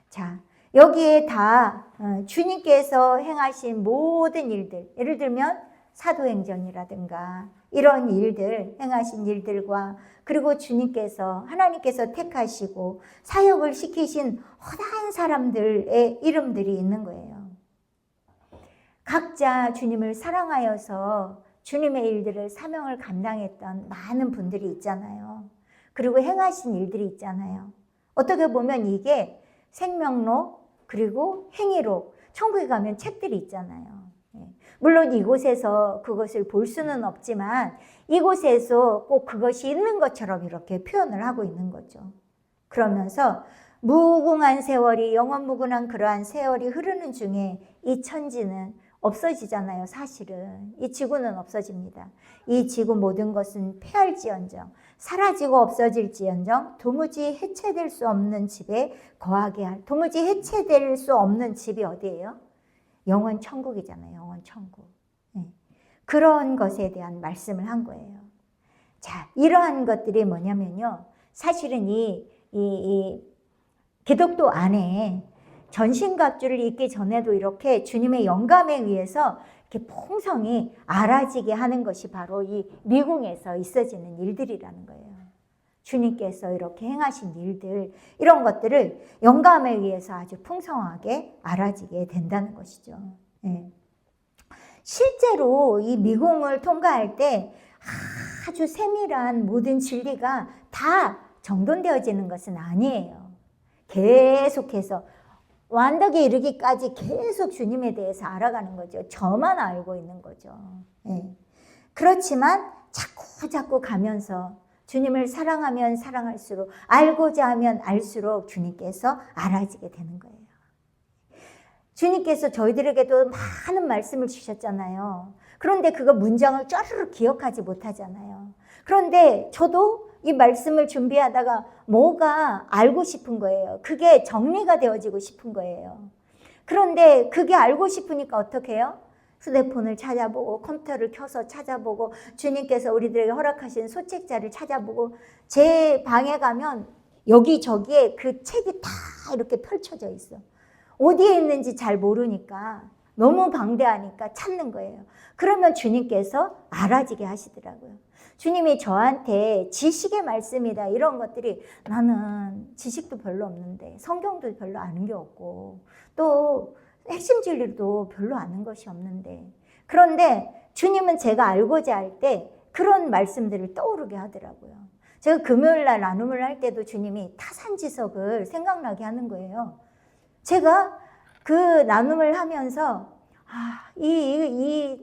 자, 여기에 다 주님께서 행하신 모든 일들, 예를 들면 사도행전이라든가 이런 일들, 행하신 일들과 그리고 주님께서 하나님께서 택하시고 사역을 시키신 허다한 사람들의 이름들이 있는 거예요. 각자 주님을 사랑하여서 주님의 일들을 사명을 감당했던 많은 분들이 있잖아요. 그리고 행하신 일들이 있잖아요. 어떻게 보면 이게 생명록 그리고 행위록, 천국에 가면 책들이 있잖아요. 물론 이곳에서 그것을 볼 수는 없지만 이곳에서 꼭 그것이 있는 것처럼 이렇게 표현을 하고 있는 거죠. 그러면서 무궁한 세월이 영원무궁한 그러한 세월이 흐르는 중에 이 천지는 없어지잖아요. 사실은 이 지구는 없어집니다. 이 지구 모든 것은 패할지언정 사라지고 없어질지언정 도무지 해체될 수 없는 집에 거하게 할 도무지 해체될 수 없는 집이 어디예요? 영원 천국이잖아요. 영원 천국. 그런 것에 대한 말씀을 한 거예요. 자, 이러한 것들이 뭐냐면요. 사실은 이 기독교 안에 전신갑주를 입기 전에도 이렇게 주님의 영감에 의해서 이렇게 풍성히 알아지게 하는 것이 바로 이 미궁에서 있어지는 일들이라는 거예요. 주님께서 이렇게 행하신 일들, 이런 것들을 영감에 의해서 아주 풍성하게 알아지게 된다는 것이죠. 예. 실제로 이 미궁을 통과할 때 아주 세밀한 모든 진리가 다 정돈되어지는 것은 아니에요. 계속해서 완덕에 이르기까지 계속 주님에 대해서 알아가는 거죠. 저만 알고 있는 거죠. 예. 그렇지만 자꾸 가면서 주님을 사랑하면 사랑할수록 알고자 하면 알수록 주님께서 알아지게 되는 거예요. 주님께서 저희들에게도 많은 말씀을 주셨잖아요. 그런데 그거 문장을 쪼르륵 기억하지 못하잖아요. 그런데 저도 이 말씀을 준비하다가 뭐가 알고 싶은 거예요. 그게 정리가 되어지고 싶은 거예요. 그런데 그게 알고 싶으니까 어떻게 해요? 휴대폰을 찾아보고 컴퓨터를 켜서 찾아보고 주님께서 우리들에게 허락하신 소책자를 찾아보고 제 방에 가면 여기저기에 그 책이 다 이렇게 펼쳐져 있어. 어디에 있는지 잘 모르니까 너무 방대하니까 찾는 거예요. 그러면 주님께서 알아지게 하시더라고요. 주님이 저한테 지식의 말씀이다 이런 것들이 나는 지식도 별로 없는데 성경도 별로 아는 게 없고 또 핵심 진리도 별로 아는 것이 없는데 그런데 주님은 제가 알고자 할 때 그런 말씀들을 떠오르게 하더라고요. 제가 금요일 날 나눔을 할 때도 주님이 타산지석을 생각나게 하는 거예요. 제가 그 나눔을 하면서 이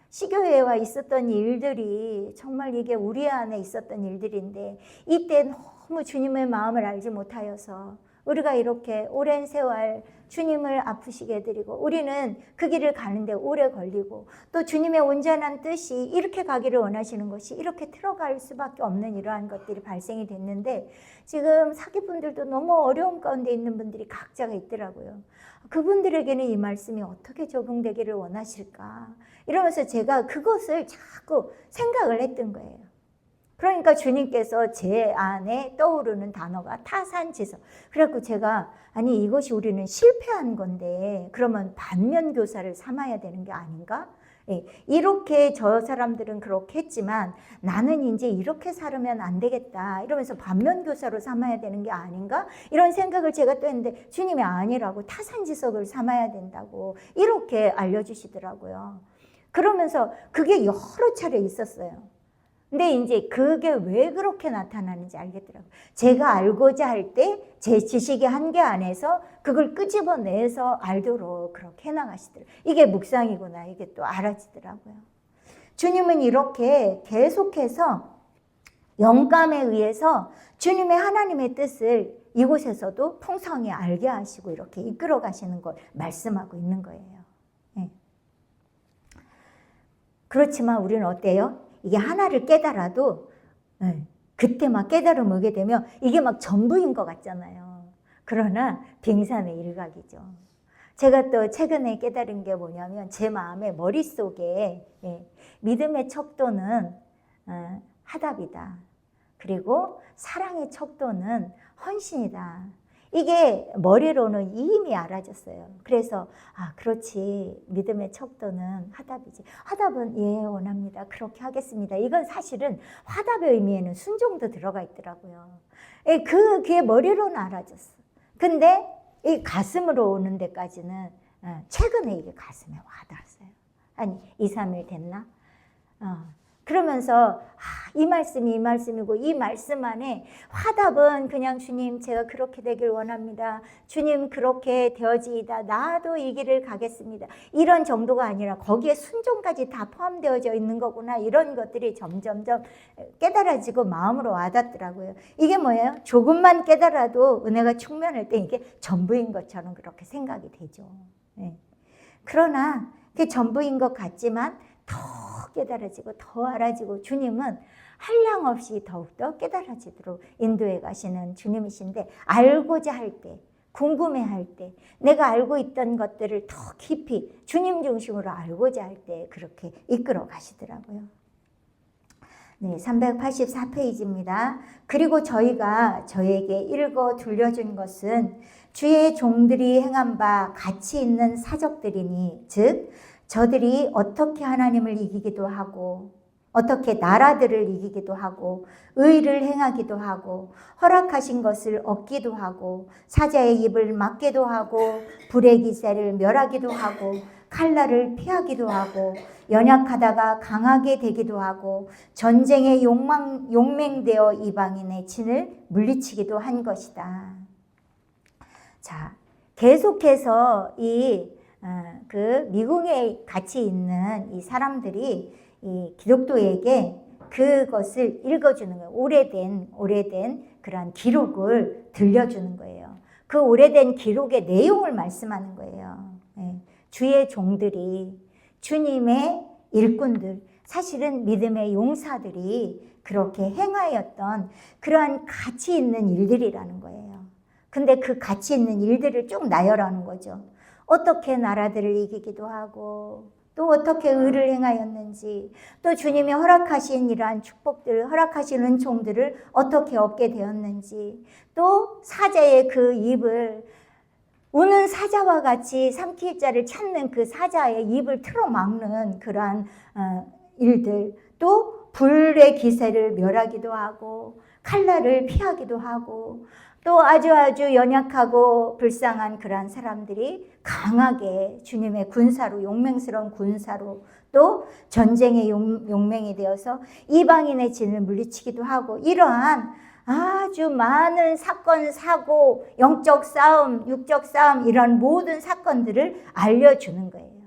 시교회와 있었던 일들이 정말 이게 우리 안에 있었던 일들인데 이때 너무 주님의 마음을 알지 못하여서 우리가 이렇게 오랜 세월 주님을 아프시게 해드리고 우리는 그 길을 가는데 오래 걸리고 또 주님의 온전한 뜻이 이렇게 가기를 원하시는 것이 이렇게 틀어갈 수밖에 없는 이러한 것들이 발생이 됐는데 지금 사기분들도 너무 어려움 가운데 있는 분들이 각자가 있더라고요. 그분들에게는 이 말씀이 어떻게 적용되기를 원하실까 이러면서 제가 그것을 자꾸 생각을 했던 거예요. 그러니까 주님께서 제 안에 떠오르는 단어가 타산지석. 그래갖고 제가 아니 이것이 우리는 실패한 건데 그러면 반면교사를 삼아야 되는 게 아닌가? 이렇게 저 사람들은 그렇게 했지만 나는 이제 이렇게 살으면 안 되겠다 이러면서 반면교사로 삼아야 되는 게 아닌가? 이런 생각을 제가 또 했는데 주님이 아니라고 타산지석을 삼아야 된다고 이렇게 알려주시더라고요. 그러면서 그게 여러 차례 있었어요. 근데 이제 그게 왜 그렇게 나타나는지 알겠더라고요. 제가 알고자 할 때 제 지식의 한계 안에서 그걸 끄집어내서 알도록 그렇게 해나가시더라고요. 이게 묵상이구나 이게 또 알아지더라고요. 주님은 이렇게 계속해서 영감에 의해서 주님의 하나님의 뜻을 이곳에서도 풍성히 알게 하시고 이렇게 이끌어 가시는 걸 말씀하고 있는 거예요. 네. 그렇지만 우리는 어때요? 이게 하나를 깨달아도 그때 막 깨달음 오게 되면 이게 막 전부인 것 같잖아요. 그러나 빙산의 일각이죠. 제가 또 최근에 깨달은 게 뭐냐면 제 마음의 머릿속에 믿음의 척도는 화답이다. 그리고 사랑의 척도는 헌신이다. 이게 머리로는 이미 알아졌어요. 그래서 그렇지 믿음의 척도는 화답이지. 화답은 예 원합니다. 그렇게 하겠습니다. 이건 사실은 화답의 의미에는 순종도 들어가 있더라고요. 그게 머리로는 알아졌어. 근데 이 가슴으로 오는 데까지는 최근에 이게 가슴에 와닿았어요. 한 2, 3일 됐나? 그러면서 이 말씀이 이 말씀이고 이 말씀 안에 화답은 그냥 주님 제가 그렇게 되길 원합니다. 주님 그렇게 되어지이다. 나도 이 길을 가겠습니다. 이런 정도가 아니라 거기에 순종까지 다 포함되어져 있는 거구나. 이런 것들이 점점점 깨달아지고 마음으로 와닿더라고요. 이게 뭐예요? 조금만 깨달아도 은혜가 충만할 때 이게 전부인 것처럼 그렇게 생각이 되죠. 그러나 그게 전부인 것 같지만 더 깨달아지고 더 알아지고 주님은 한량없이 더욱더 깨달아지도록 인도해 가시는 주님이신데 알고자 할 때, 궁금해할 때, 내가 알고 있던 것들을 더 깊이 주님 중심으로 알고자 할 때 그렇게 이끌어 가시더라고요. 네, 384페이지입니다. 그리고 저희가 저에게 읽어 들려준 것은 주의 종들이 행한 바 가치 있는 사적들이니 즉 저들이 어떻게 하나님을 이기기도 하고 어떻게 나라들을 이기기도 하고 의를 행하기도 하고 허락하신 것을 얻기도 하고 사자의 입을 막기도 하고 불의 기세를 멸하기도 하고 칼날을 피하기도 하고 연약하다가 강하게 되기도 하고 전쟁에 용맹되어 이방인의 진을 물리치기도 한 것이다. 자, 계속해서 그 미궁에 같이 있는 이 사람들이 이 기독교에게 그것을 읽어주는 거예요. 오래된 그런 기록을 들려주는 거예요. 그 오래된 기록의 내용을 말씀하는 거예요. 주의 종들이 주님의 일꾼들, 사실은 믿음의 용사들이 그렇게 행하였던 그러한 가치 있는 일들이라는 거예요. 근데 그 가치 있는 일들을 쭉 나열하는 거죠. 어떻게 나라들을 이기기도 하고 또 어떻게 의를 행하였는지 또 주님이 허락하신 이러한 축복들, 허락하신 은총들을 어떻게 얻게 되었는지 또 사자의 그 입을 우는 사자와 같이 삼킬 자를 찾는 그 사자의 입을 틀어막는 그러한 일들, 또 불의 기세를 멸하기도 하고 칼날을 피하기도 하고 또 아주 연약하고 불쌍한 그러한 사람들이 강하게 주님의 군사로, 용맹스러운 군사로 또 전쟁의 용맹이 되어서 이방인의 진을 물리치기도 하고 이러한 아주 많은 사건, 사고, 영적 싸움, 육적 싸움 이런 모든 사건들을 알려주는 거예요.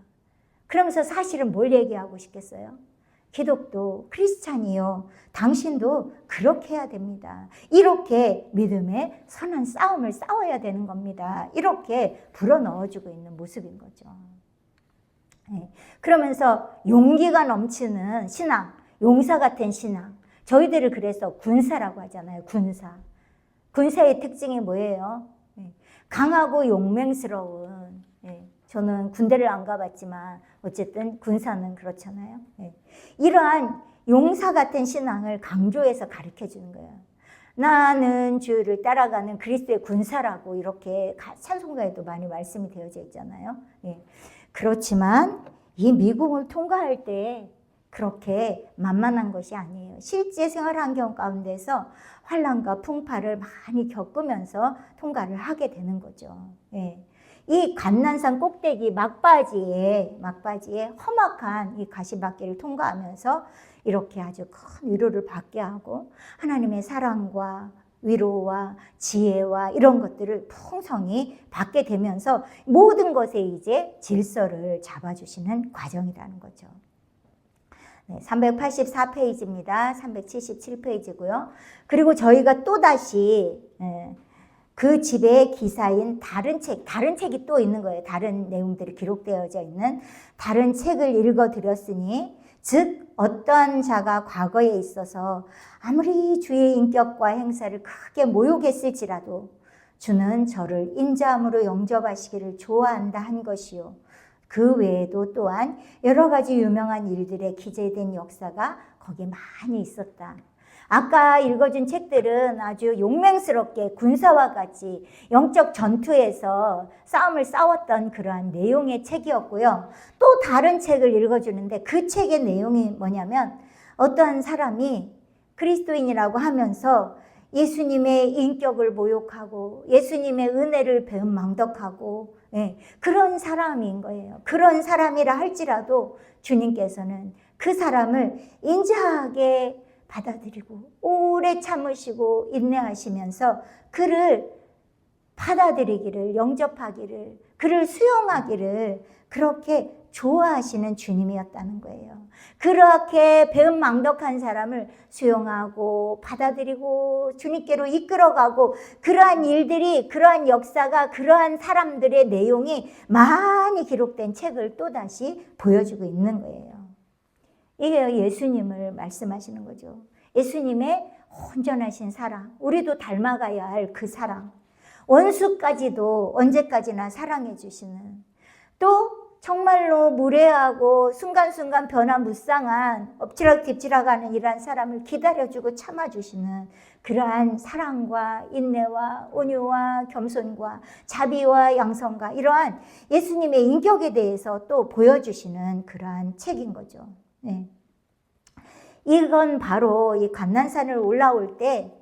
그러면서 사실은 뭘 얘기하고 싶겠어요? 기독교, 크리스찬이요. 당신도 그렇게 해야 됩니다. 이렇게 믿음의 선한 싸움을 싸워야 되는 겁니다. 이렇게 불어넣어주고 있는 모습인 거죠. 그러면서 용기가 넘치는 신앙, 용사 같은 신앙. 저희들을 그래서 군사라고 하잖아요. 군사. 군사의 특징이 뭐예요? 강하고 용맹스러운. 저는 군대를 안 가봤지만 어쨌든 군사는 그렇잖아요. 이러한 용사 같은 신앙을 강조해서 가르쳐 주는 거예요. 나는 주를 따라가는 그리스도의 군사라고 이렇게 찬송가에도 많이 말씀이 되어져 있잖아요. 그렇지만 이 미궁을 통과할 때 그렇게 만만한 것이 아니에요. 실제 생활 환경 가운데서 환난과 풍파를 많이 겪으면서 통과를 하게 되는 거죠. 이 관난산 꼭대기 막바지에 험악한 이 가시밭길을 통과하면서 이렇게 아주 큰 위로를 받게 하고 하나님의 사랑과 위로와 지혜와 이런 것들을 풍성히 받게 되면서 모든 것에 이제 질서를 잡아주시는 과정이라는 거죠. 384페이지입니다. 377페이지고요. 그리고 저희가 또다시 그 집의 기사인 다른 책이 또 있는 거예요. 다른 내용들이 기록되어져 있는 다른 책을 읽어드렸으니 즉 어떠한 자가 과거에 있어서 아무리 주의 인격과 행사를 크게 모욕했을지라도 주는 저를 인자함으로 영접하시기를 좋아한다 한 것이요. 그 외에도 또한 여러 가지 유명한 일들에 기재된 역사가 거기에 많이 있었다. 아까 읽어준 책들은 아주 용맹스럽게 군사와 같이 영적 전투에서 싸움을 싸웠던 그러한 내용의 책이었고요. 또 다른 책을 읽어주는데 그 책의 내용이 뭐냐면 어떠한 사람이 그리스도인이라고 하면서 예수님의 인격을 모욕하고 예수님의 은혜를 배은망덕하고 그런 사람인 거예요. 그런 사람이라 할지라도 주님께서는 그 사람을 인자하게 받아들이고 오래 참으시고 인내하시면서 그를 받아들이기를 영접하기를 그를 수용하기를 그렇게 좋아하시는 주님이었다는 거예요. 그렇게 배은망덕한 사람을 수용하고 받아들이고 주님께로 이끌어가고 그러한 일들이 그러한 역사가 그러한 사람들의 내용이 많이 기록된 책을 또다시 보여주고 있는 거예요. 이게 예수님을 말씀하시는 거죠. 예수님의 온전하신 사랑, 우리도 닮아가야 할 그 사랑, 원수까지도 언제까지나 사랑해 주시는 또 정말로 무례하고 순간순간 변화무쌍한 엎치락뒤치락하는 이러한 사람을 기다려주고 참아주시는 그러한 사랑과 인내와 온유와 겸손과 자비와 양성과 이러한 예수님의 인격에 대해서 또 보여주시는 그러한 책인 거죠. 이건 바로 이 감난산을 올라올 때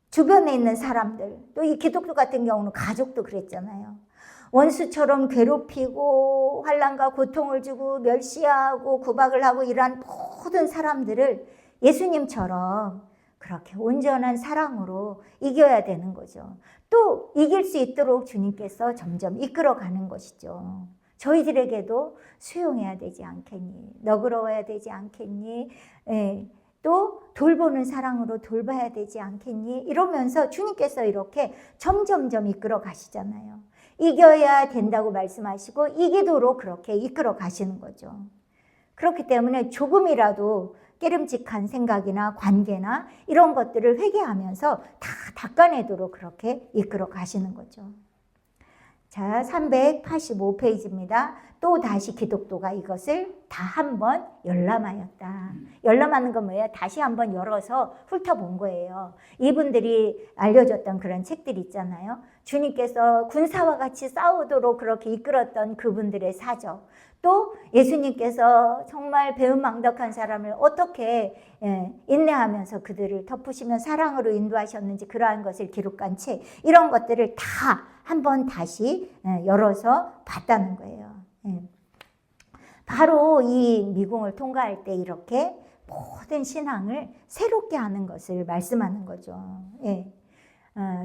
주변에 있는 사람들, 또 이 기독교 같은 경우는 가족도 그랬잖아요. 원수처럼 괴롭히고 환난과 고통을 주고 멸시하고 구박을 하고 이러한 모든 사람들을 예수님처럼 그렇게 온전한 사랑으로 이겨야 되는 거죠. 또 이길 수 있도록 주님께서 점점 이끌어가는 것이죠. 저희들에게도 수용해야 되지 않겠니? 너그러워야 되지 않겠니? 또 돌보는 사랑으로 돌봐야 되지 않겠니? 이러면서 주님께서 이렇게 점점점 이끌어 가시잖아요. 이겨야 된다고 말씀하시고 이기도록 그렇게 이끌어 가시는 거죠. 그렇기 때문에 조금이라도 깨름직한 생각이나 관계나 이런 것들을 회개하면서 다 닦아내도록 그렇게 이끌어 가시는 거죠. 자, 385페이지입니다. 또 다시 기독도가 이것을 다 한번 열람하였다. 열람하는 건 뭐예요? 다시 한번 열어서 훑어본 거예요. 이분들이 알려줬던 그런 책들 있잖아요. 주님께서 군사와 같이 싸우도록 그렇게 이끌었던 그분들의 사적, 또 예수님께서 정말 배은망덕한 사람을 어떻게 인내하면서 그들을 덮으시며 사랑으로 인도하셨는지 그러한 것을 기록한 책, 이런 것들을 다 한번 다시 열어서 봤다는 거예요. 바로 이 미궁을 통과할 때 이렇게 모든 신앙을 새롭게 하는 것을 말씀하는 거죠.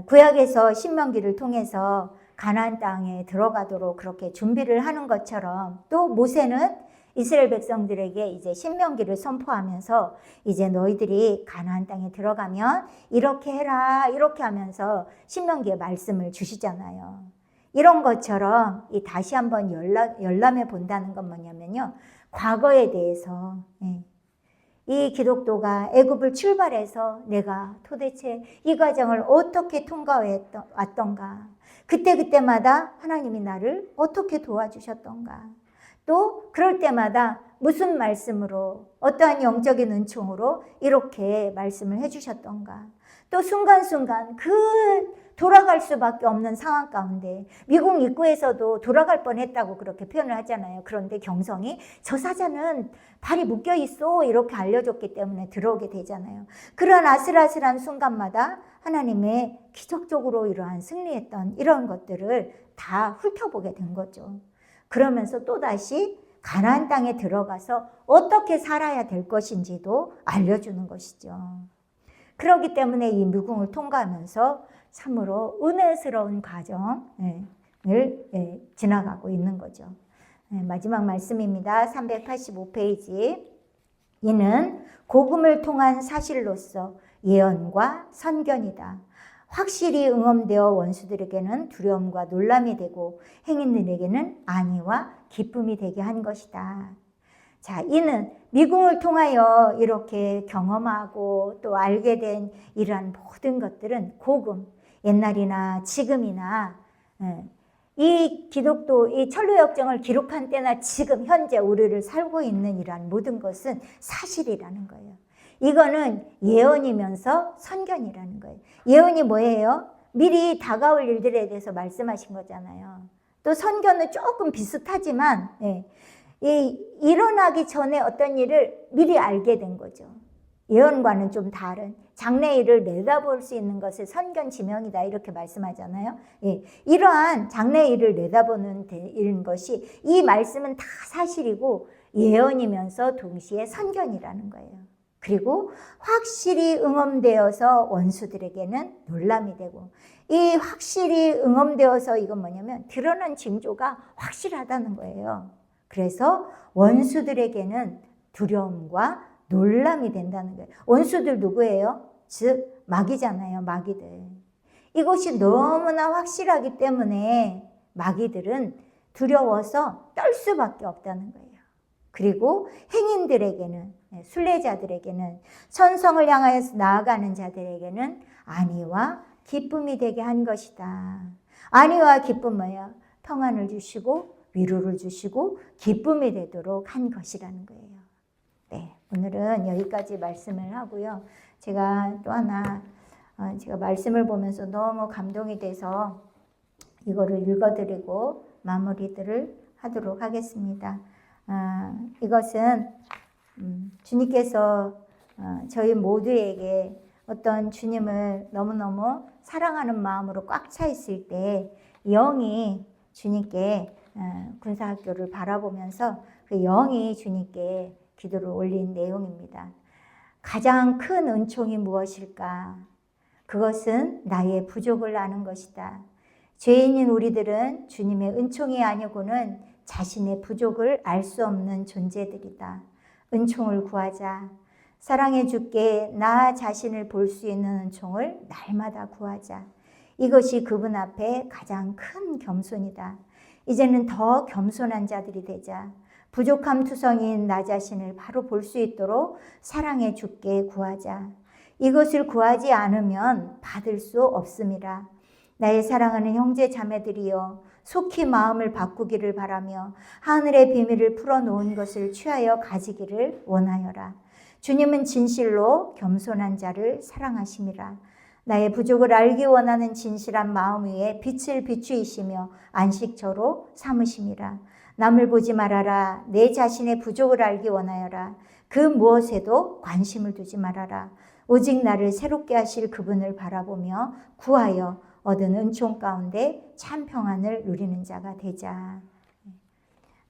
구약에서 신명기를 통해서 가나안 땅에 들어가도록 그렇게 준비를 하는 것처럼, 또 모세는 이스라엘 백성들에게 이제 신명기를 선포하면서 이제 너희들이 가나안 땅에 들어가면 이렇게 해라 이렇게 하면서 신명기의 말씀을 주시잖아요. 이런 것처럼 이 다시 한번 열람해 본다는 건 뭐냐면요, 과거에 대해서 이 기독도가 애굽을 출발해서 내가 도대체 이 과정을 어떻게 통과해 왔던가, 그때마다 하나님이 나를 어떻게 도와주셨던가, 또 그럴 때마다 무슨 말씀으로, 어떠한 영적인 은총으로 이렇게 말씀을 해주셨던가, 또 순간순간 그 돌아갈 수밖에 없는 상황 가운데, 미국 입구에서도 돌아갈 뻔했다고 그렇게 표현을 하잖아요. 그런데 경성이 저 사자는 발이 묶여 있어 이렇게 알려줬기 때문에 들어오게 되잖아요. 그런 아슬아슬한 순간마다 하나님의 기적적으로 이러한 승리했던 이런 것들을 다 훑어보게 된 거죠. 그러면서 또다시 가나안 땅에 들어가서 어떻게 살아야 될 것인지도 알려주는 것이죠. 그렇기 때문에 이 미궁을 통과하면서 참으로 은혜스러운 과정을 지나가고 있는 거죠. 마지막 말씀입니다. 385페이지. 이는 복음을 통한 사실로서 예언과 선견이다. 확실히 응엄되어 원수들에게는 두려움과 놀람이 되고 행인들에게는 안위와 기쁨이 되게 한 것이다. 자, 이는 미궁을 통하여 이렇게 경험하고 또 알게 된 이러한 모든 것들은 복음, 옛날이나 지금이나 이 기독도, 이 천루역정을 기록한 때나 지금 현재 우리를 살고 있는 이러한 모든 것은 사실이라는 거예요. 이거는 예언이면서 선견이라는 거예요. 예언이 뭐예요? 미리 다가올 일들에 대해서 말씀하신 거잖아요. 또 선견은 조금 비슷하지만 일어나기 전에 어떤 일을 미리 알게 된 거죠. 예언과는 좀 다른 장래일을 내다볼 수 있는 것을 선견 지명이다 이렇게 말씀하잖아요. 이러한 장래일을 내다보는 것이, 이 말씀은 다 사실이고 예언이면서 동시에 선견이라는 거예요. 그리고 확실히 응엄되어서 원수들에게는 놀람이 되고, 이 확실히 응엄되어서 이건 뭐냐면 드러난 징조가 확실하다는 거예요. 그래서 원수들에게는 두려움과 놀람이 된다는 거예요. 원수들 누구예요? 즉 마귀잖아요. 마귀들. 이것이 너무나 확실하기 때문에 마귀들은 두려워서 떨 수밖에 없다는 거예요. 그리고 행인들에게는, 순례자들에게는, 천성을 향하여서 나아가는 자들에게는 안위와 기쁨이 되게 한 것이다. 안위와 기쁨 뭐예요? 평안을 주시고 위로를 주시고 기쁨이 되도록 한 것이라는 거예요. 네, 오늘은 여기까지 말씀을 하고요. 제가 또 하나, 제가 말씀을 보면서 너무 감동이 돼서 이거를 읽어드리고 마무리들을 하도록 하겠습니다. 이것은 주님께서 저희 모두에게 어떤 주님을 너무너무 사랑하는 마음으로 꽉 차 있을 때 영이 주님께, 군사학교를 바라보면서 그 영이 주님께 기도를 올린 내용입니다. 가장 큰 은총이 무엇일까? 그것은 나의 부족을 아는 것이다. 죄인인 우리들은 주님의 은총이 아니고는 자신의 부족을 알 수 없는 존재들이다. 은총을 구하자. 사랑해 주께 나 자신을 볼 수 있는 은총을 날마다 구하자. 이것이 그분 앞에 가장 큰 겸손이다. 이제는 더 겸손한 자들이 되자. 부족함 투성인 나 자신을 바로 볼 수 있도록 사랑해 주께 구하자. 이것을 구하지 않으면 받을 수 없음이라. 나의 사랑하는 형제 자매들이여, 속히 마음을 바꾸기를 바라며 하늘의 비밀을 풀어놓은 것을 취하여 가지기를 원하여라. 주님은 진실로 겸손한 자를 사랑하심이라. 나의 부족을 알기 원하는 진실한 마음 위에 빛을 비추이시며 안식처로 삼으심이라. 남을 보지 말아라. 내 자신의 부족을 알기 원하여라. 그 무엇에도 관심을 두지 말아라. 오직 나를 새롭게 하실 그분을 바라보며 구하여 얻은 은총 가운데 참 평안을 누리는 자가 되자.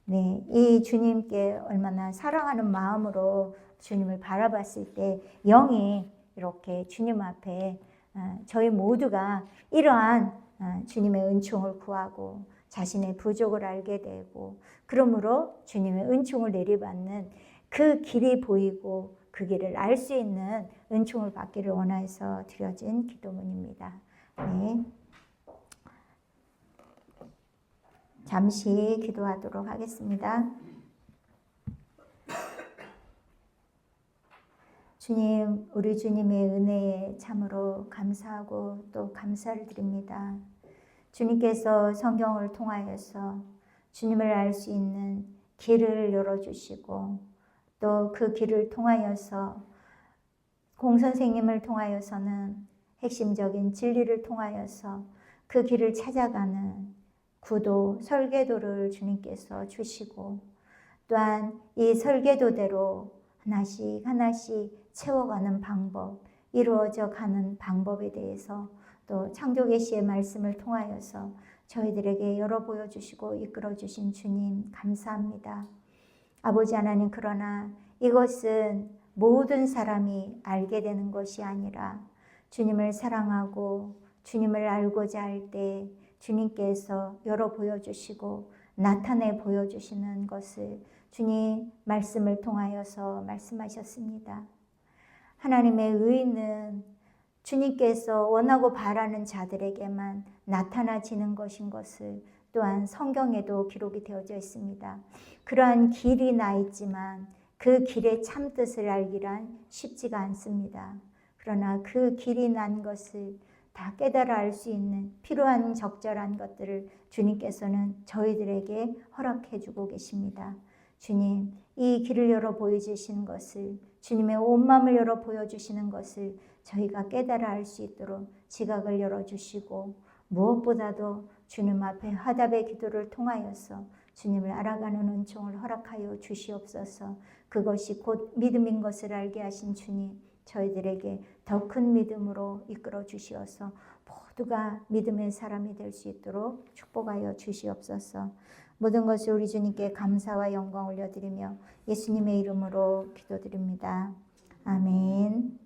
네, 이 주님께 얼마나 사랑하는 마음으로 주님을 바라봤을 때 영이 이렇게 주님 앞에 저희 모두가 이러한 주님의 은총을 구하고 자신의 부족을 알게 되고 그러므로 주님의 은총을 내리받는 그 길이 보이고 그 길을 알 수 있는 은총을 받기를 원해서 드려진 기도문입니다. 네. 잠시 기도하도록 하겠습니다. 주님, 우리 주님의 은혜에 참으로 감사하고 또 감사를 드립니다. 주님께서 성경을 통하여서 주님을 알 수 있는 길을 열어주시고 또 그 길을 통하여서 공선생님을 통하여서는 핵심적인 진리를 통하여서 그 길을 찾아가는 구도, 설계도를 주님께서 주시고 또한 이 설계도대로 하나씩 하나씩 채워가는 방법, 이루어져 가는 방법에 대해서 또 창조계시의 말씀을 통하여서 저희들에게 열어 보여주시고 이끌어 주신 주님 감사합니다. 아버지 하나님, 그러나 이것은 모든 사람이 알게 되는 것이 아니라 주님을 사랑하고 주님을 알고자 할 때 주님께서 열어 보여주시고 나타내 보여주시는 것을 주님 말씀을 통하여서 말씀하셨습니다. 하나님의 의는 주님께서 원하고 바라는 자들에게만 나타나지는 것인 것을 또한 성경에도 기록이 되어져 있습니다. 그러한 길이 나 있지만 그 길의 참뜻을 알기란 쉽지가 않습니다. 그러나 그 길이 난 것을 다 깨달아 알 수 있는 필요한 적절한 것들을 주님께서는 저희들에게 허락해 주고 계십니다. 주님, 이 길을 열어 보여주시는 것을, 주님의 온 마음을 열어 보여주시는 것을 저희가 깨달아 알 수 있도록 지각을 열어주시고 무엇보다도 주님 앞에 화답의 기도를 통하여서 주님을 알아가는 은총을 허락하여 주시옵소서. 그것이 곧 믿음인 것을 알게 하신 주님, 저희들에게 더 큰 믿음으로 이끌어 주시어서 모두가 믿음의 사람이 될 수 있도록 축복하여 주시옵소서. 모든 것을 우리 주님께 감사와 영광 올려드리며 예수님의 이름으로 기도드립니다. 아멘.